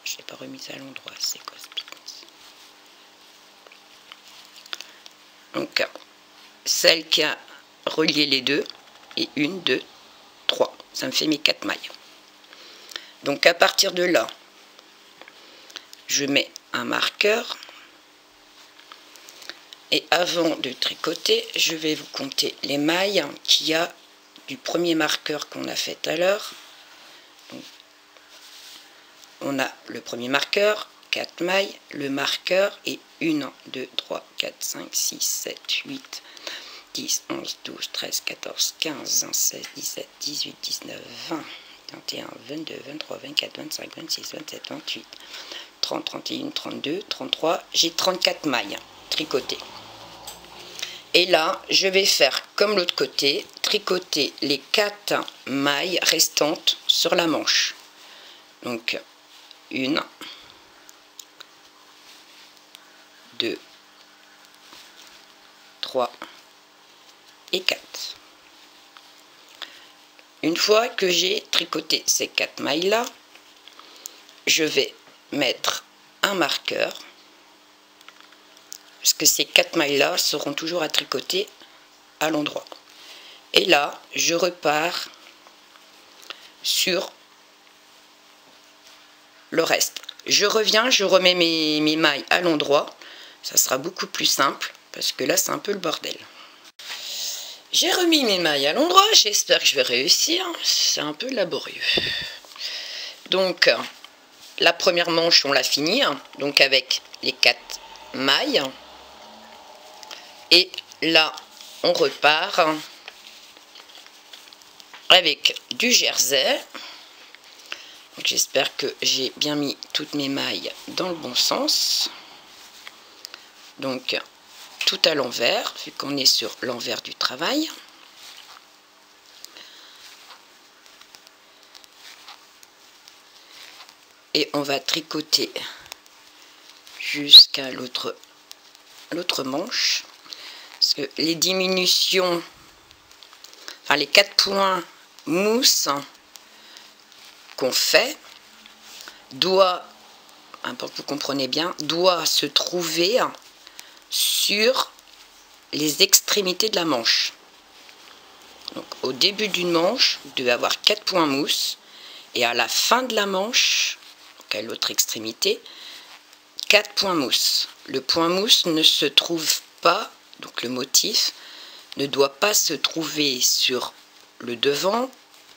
Je l'ai pas remise à l'endroit, c'est quoi ce business? Donc, celle qui a relié les deux, et 1, 2, 3. Ça me fait mes 4 mailles. Donc, à partir de là, je mets un marqueur. Et avant de tricoter, je vais vous compter les mailles qu'il y a du premier marqueur qu'on a fait tout à l'heure. On a le premier marqueur, 4 mailles, le marqueur et 1, 2, 3, 4, 5, 6, 7, 8, 10, 11, 12, 13, 14, 15, 16, 17, 18, 19, 20, 21, 22, 23, 24, 25, 26, 27, 28, 30, 31, 32, 33. J'ai 34 mailles tricotées. Et là, je vais faire comme l'autre côté, tricoter les 4 mailles restantes sur la manche. Donc, 1, 2, 3 et 4. Une fois que j'ai tricoté ces 4 mailles là, je vais mettre un marqueur parce que ces 4 mailles là seront toujours à tricoter à l'endroit. Et là, je repars sur le reste. Je reviens, je remets mes mailles à l'endroit. Ça sera beaucoup plus simple parce que là, c'est un peu le bordel. J'ai remis mes mailles à l'endroit. J'espère que je vais réussir. C'est un peu laborieux. Donc, la première manche, on l'a finie. Donc, avec les 4 mailles. Et là, on repart avec du jersey. J'espère que j'ai bien mis toutes mes mailles dans le bon sens. Donc tout à l'envers, vu qu'on est sur l'envers du travail. Et on va tricoter jusqu'à l'autre manche. Parce que les diminutions, enfin les 4 points mousse qu'on fait, doit, pour que vous compreniez bien, doit se trouver sur les extrémités de la manche. Donc au début d'une manche, vous devez avoir 4 points mousse, et à la fin de la manche, à l'autre extrémité, 4 points mousse. Le point mousse ne se trouve pas, donc le motif ne doit pas se trouver sur le devant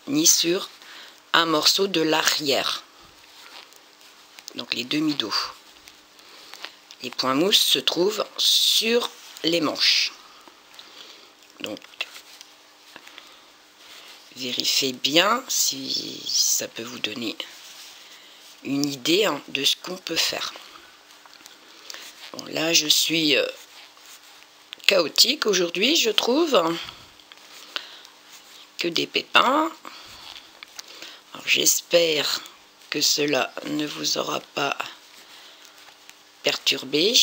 ni sur un morceau de l'arrière, donc les demi-dos. Les points mousse se trouvent sur les manches. Donc vérifiez bien si ça peut vous donner une idée de ce qu'on peut faire. Bon, là je suis chaotique aujourd'hui, je trouve, que des pépins. J'espère que cela ne vous aura pas perturbé.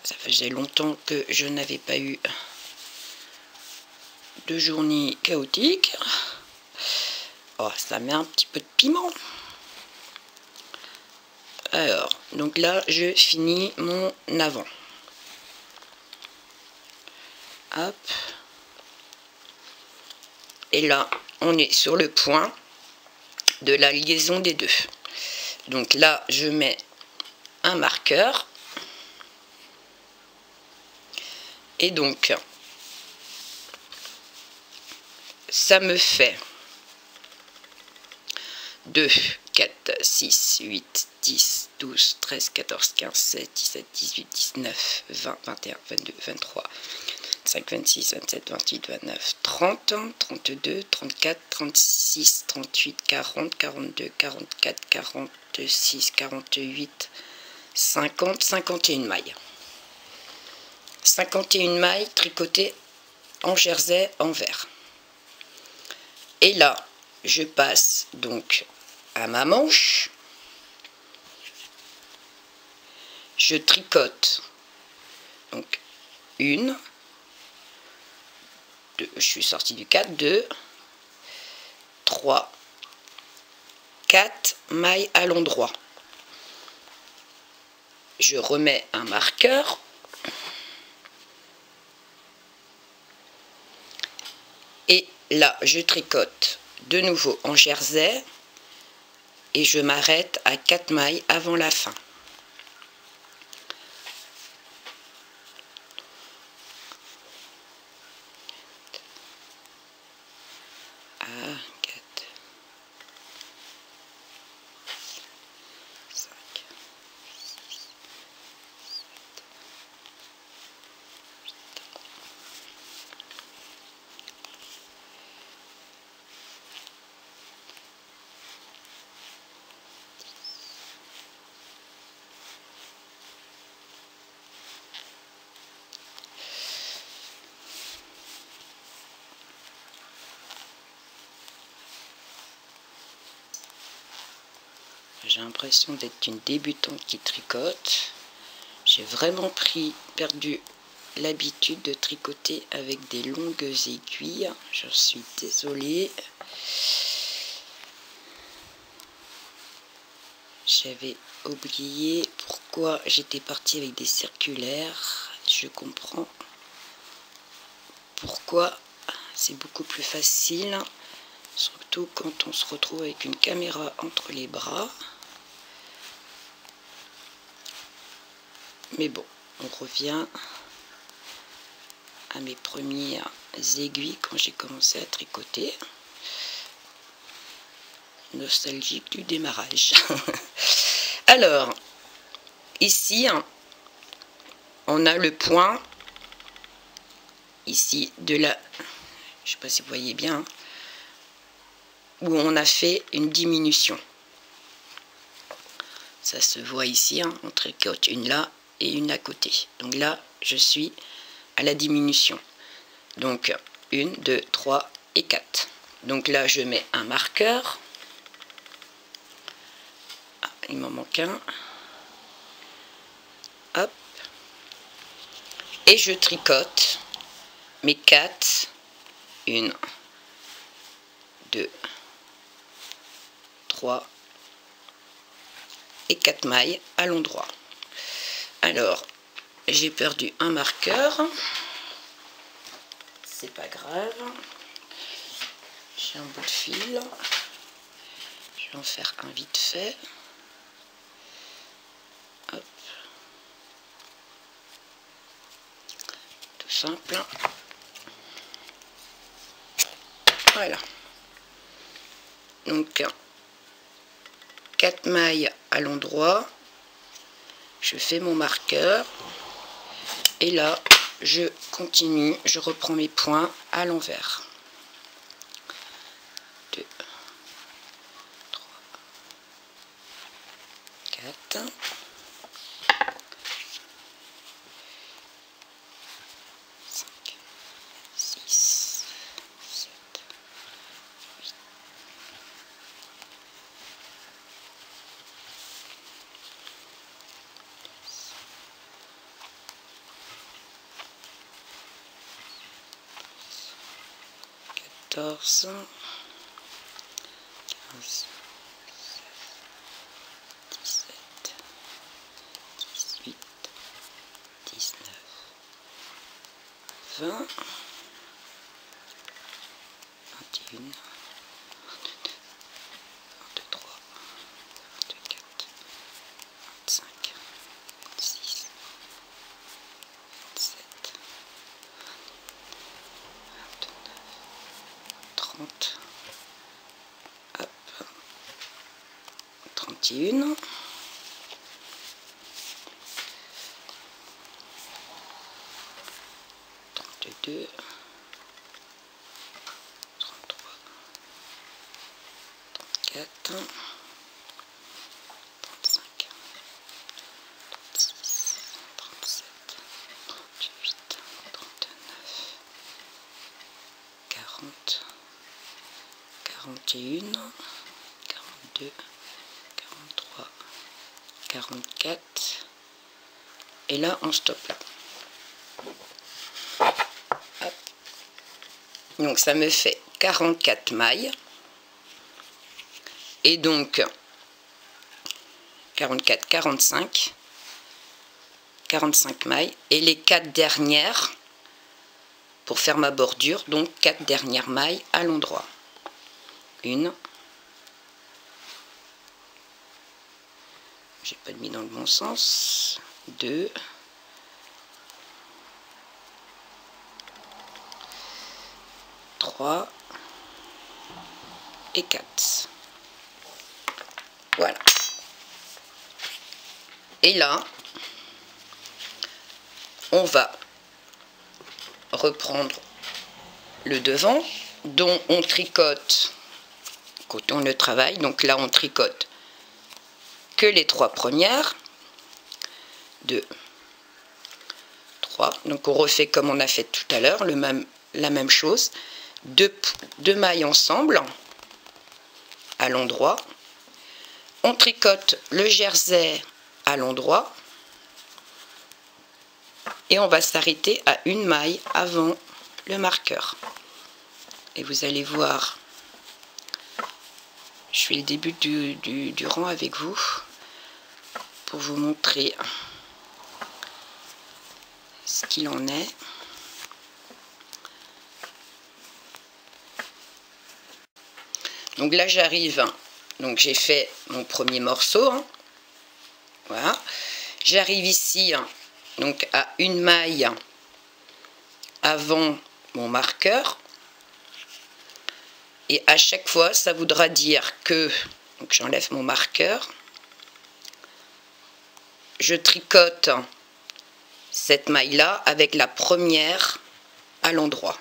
Ça faisait longtemps que je n'avais pas eu de journée chaotique. Oh, ça met un petit peu de piment. Alors, donc là, je finis mon avant. Hop. Et là, on est sur le point de la liaison des deux. Donc là, je mets un marqueur. Et donc, ça me fait 2, 4, 6, 8, 10, 12, 13, 14, 15, 16, 17, 18, 19, 20, 21, 22, 23, 25, 26, 27, 28, 29, 30, 32, 34, 36, 38, 40, 42, 44, 46, 48, 50, 51 mailles. 51 mailles tricotées en jersey en vert. Et là, je passe donc à ma manche. Je tricote donc 1, 2, je suis sortie du 4, 2, 3, 4 mailles à l'endroit. Je remets un marqueur. Et là, je tricote de nouveau en jersey et je m'arrête à 4 mailles avant la fin. J'ai l'impression d'être une débutante qui tricote. J'ai vraiment perdu l'habitude de tricoter avec des longues aiguilles. Je suis désolée. J'avais oublié pourquoi j'étais partie avec des circulaires. Je comprends pourquoi c'est beaucoup plus facile, surtout quand on se retrouve avec une caméra entre les bras. Mais bon, on revient à mes premières aiguilles quand j'ai commencé à tricoter. Nostalgique du démarrage. Alors, ici, on a le point, ici, de la... Je ne sais pas si vous voyez bien, où on a fait une diminution. Ça se voit ici, hein, on tricote une là et une à côté. Donc là, je suis à la diminution. Donc 1, 2, 3 et 4. Donc là, je mets un marqueur. Ah, il m'en manque un. Hop. Et je tricote mes 4. 1, 2, 3 et 4 mailles à l'endroit. Alors, j'ai perdu un marqueur. C'est pas grave. J'ai un bout de fil. Je vais en faire un vite fait. Hop. Tout simple. Voilà. Donc, 4 mailles à l'endroit. Je fais mon marqueur. Et là, je continue. Je reprends mes points à l'envers. 2, 3, 4. 5, 6, 7, 8. 14, 15, 16, 17, 18, 19, 20, 21, 23, 24, 25, 26, 27, 29, 30, hop, 31, 32, 33, 34, 35, 36, 37, 38, 39, 40, 41, 42, 43, 44. Et là, on stoppe là. Hop. Donc, ça me fait 44 mailles. Et donc, 44, 45, 45 mailles. Et les 4 dernières, pour faire ma bordure, donc 4 dernières mailles à l'endroit. 1. J'ai pas mis dans le bon sens. 2. 3. Et 4. Voilà. Et là, on va reprendre le devant, dont on tricote quand on le travaille. Donc là, on tricote que les 3 premières. 2, 3. Donc on refait comme on a fait tout à l'heure, la même chose. 2 mailles ensemble à l'endroit. On tricote le jersey à l'endroit. Et on va s'arrêter à une maille avant le marqueur. Et vous allez voir, je fais le début du rang avec vous pour vous montrer ce qu'il en est. Donc là j'arrive, donc j'ai fait mon premier morceau, hein. Voilà. J'arrive ici, hein, donc à une maille avant mon marqueur. Et à chaque fois, ça voudra dire que, donc j'enlève mon marqueur, je tricote cette maille-là avec la première à l'endroit.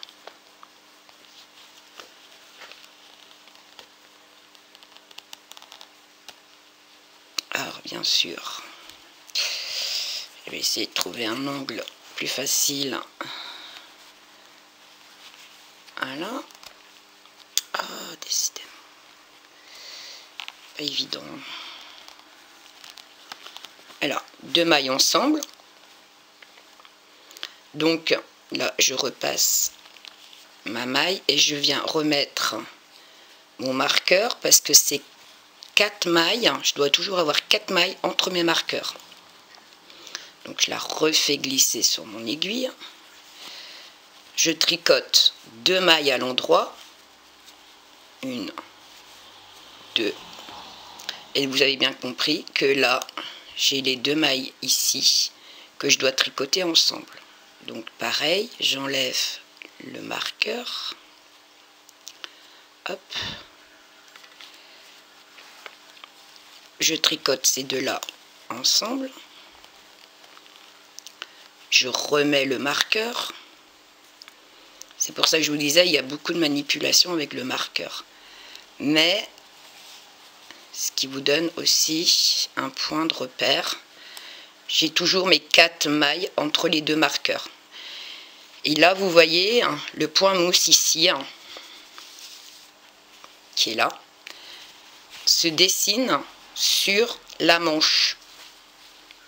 bien sûr. Je vais essayer de trouver un angle plus facile. Voilà. Ah, décidément. Pas évident. Alors, 2 mailles ensemble. Donc, là, je repasse ma maille et je viens remettre mon marqueur parce que c'est 4 mailles. Je dois toujours avoir 4 mailles entre mes marqueurs. Donc, je la refais glisser sur mon aiguille. Je tricote 2 mailles à l'endroit. 1, 2. Et vous avez bien compris que là, j'ai les 2 mailles ici que je dois tricoter ensemble. Donc pareil, j'enlève le marqueur. Hop. Je tricote ces 2-là ensemble. Je remets le marqueur. C'est pour ça que je vous disais, il y a beaucoup de manipulations avec le marqueur. Mais ce qui vous donne aussi un point de repère. J'ai toujours mes 4 mailles entre les 2 marqueurs. Et là, vous voyez le point mousse ici, qui est là, se dessine sur la manche.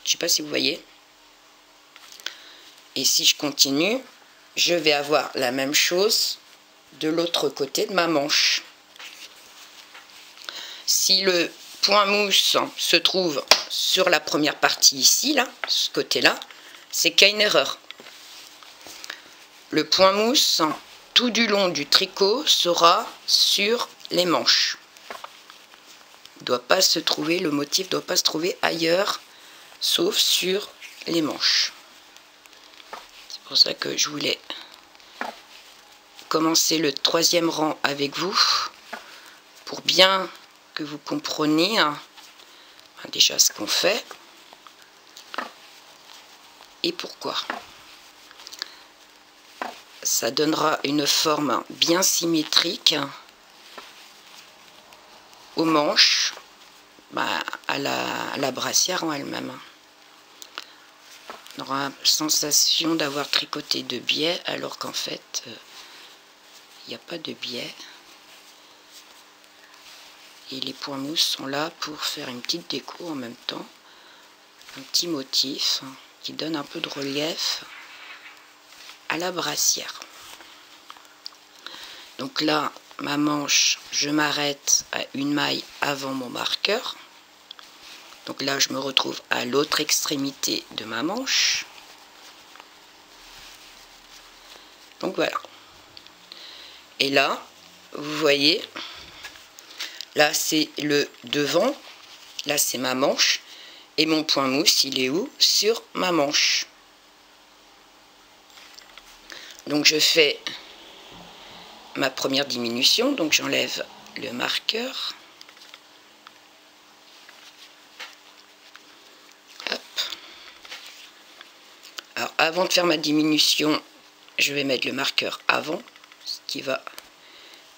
Je ne sais pas si vous voyez. Et si je continue, je vais avoir la même chose de l'autre côté de ma manche. Si le point mousse se trouve sur la première partie ici, là, ce côté-là, c'est qu'il y a une erreur. Le point mousse, tout du long du tricot, sera sur les manches. Il doit pas se trouver, le motif ne doit pas se trouver ailleurs, sauf sur les manches. C'est pour ça que je voulais commencer le 3e rang avec vous, pour bien que vous compreniez déjà ce qu'on fait et pourquoi. Ça donnera une forme bien symétrique aux manches, à la brassière en elle-même. On aura la sensation d'avoir tricoté de biais alors qu'en fait il n'y a pas de biais. Et les points mousse sont là pour faire une petite déco en même temps, un petit motif qui donne un peu de relief à la brassière. Donc là, ma manche, je m'arrête à 1 maille avant mon marqueur. Donc là, je me retrouve à l'autre extrémité de ma manche. Donc voilà. Et là, vous voyez, là c'est le devant, là c'est ma manche, et mon point mousse, il est où? Sur ma manche. Donc je fais ma première diminution, donc j'enlève le marqueur. Hop. Alors avant de faire ma diminution, je vais mettre le marqueur avant, ce qui va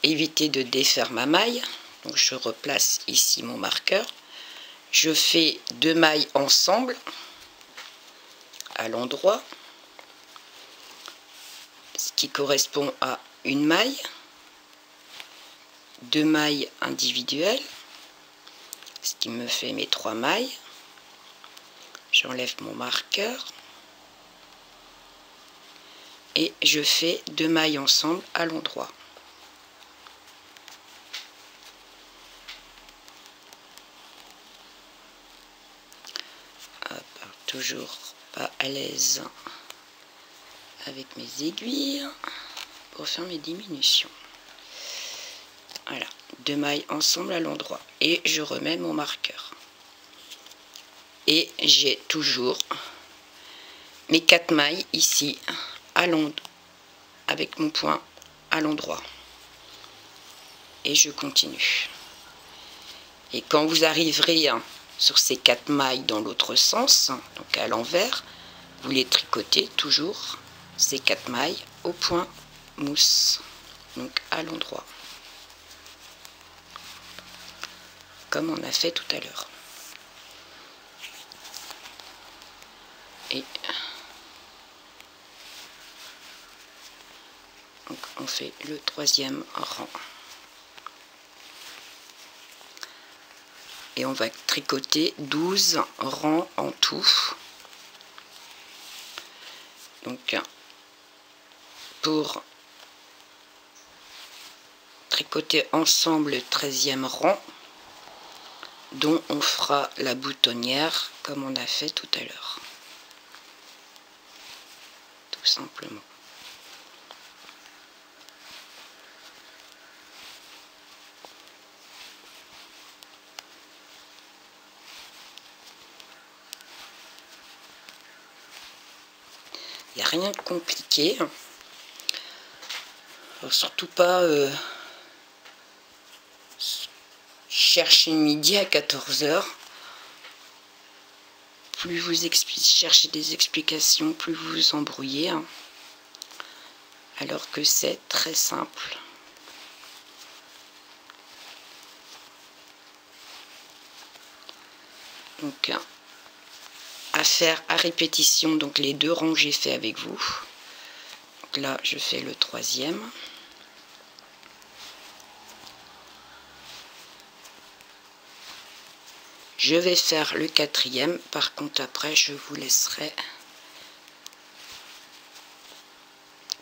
éviter de défaire ma maille. Donc je replace ici mon marqueur. Je fais 2 mailles ensemble à l'endroit, ce qui correspond à 1 maille, 2 mailles individuelles, ce qui me fait mes 3 mailles. J'enlève mon marqueur et je fais 2 mailles ensemble à l'endroit. Toujours pas à l'aise avec mes aiguilles pour faire mes diminutions. Voilà, 2 mailles ensemble à l'endroit et je remets mon marqueur. Et j'ai toujours mes 4 mailles ici à l'endroit, avec mon point à l'endroit. Et je continue. Et quand vous arriverez sur ces 4 mailles dans l'autre sens, donc à l'envers, vous les tricotez toujours ces 4 mailles au point mousse, donc à l'endroit, comme on a fait tout à l'heure. on fait le troisième rang. Et on va tricoter 12 rangs en tout. Donc pour tricoter ensemble le 13e rang, dont on fera la boutonnière comme on a fait tout à l'heure. Tout simplement. Il n'y a rien de compliqué. Alors, surtout pas chercher midi à 14 h. Plus vous cherchez des explications, plus vous vous embrouillez. Hein. Alors que c'est très simple. Donc, à faire à répétition, donc les 2 rangs que j'ai fait avec vous. Donc là, je fais le 3e. Je vais faire le 4e. Par contre, après, je vous laisserai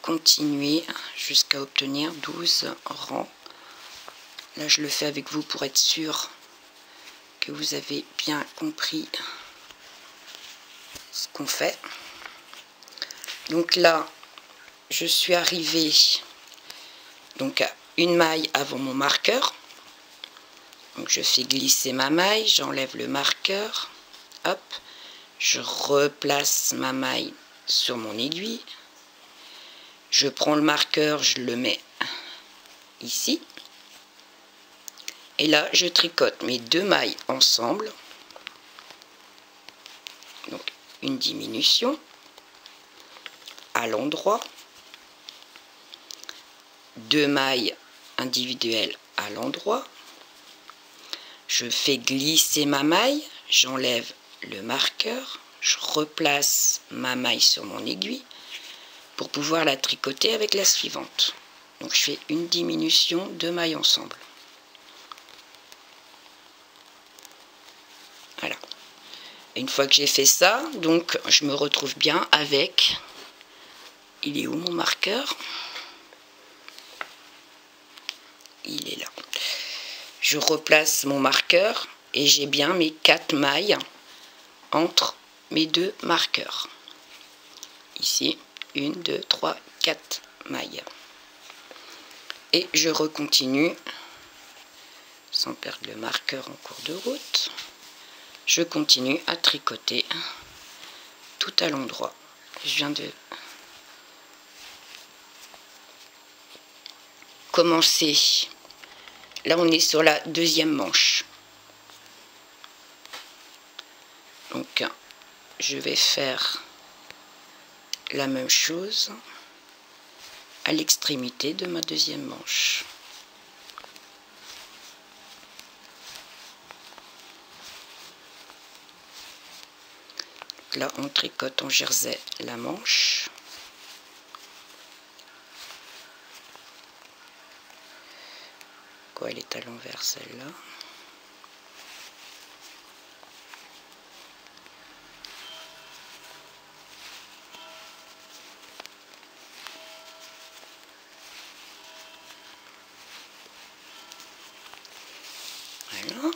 continuer jusqu'à obtenir 12 rangs. Là, je le fais avec vous pour être sûr que vous avez bien compris ce qu'on fait. Donc là, je suis arrivée donc à une maille avant mon marqueur. Donc je fais glisser ma maille, j'enlève le marqueur, hop, je replace ma maille sur mon aiguille, je prends le marqueur, je le mets ici, et là je tricote mes 2 mailles ensemble, donc une diminution à l'endroit, 2 mailles individuelles à l'endroit. Je fais glisser ma maille, j'enlève le marqueur, je replace ma maille sur mon aiguille pour pouvoir la tricoter avec la suivante. Donc je fais une diminution, 2 mailles ensemble. Voilà. Et une fois que j'ai fait ça, donc je me retrouve bien avec... Il est où mon marqueur? Il est là. Je replace mon marqueur et j'ai bien mes 4 mailles entre mes 2 marqueurs. Ici, 1, 2, 3, 4 mailles. Et je recontinue, sans perdre le marqueur en cours de route, je continue à tricoter tout à l'endroit. Je viens de commencer. Là, on est sur la 2e manche. Donc, je vais faire la même chose à l'extrémité de ma 2e manche. Donc là, on tricote en jersey la manche. Quoi, elle est à l'envers celle-là. Voilà.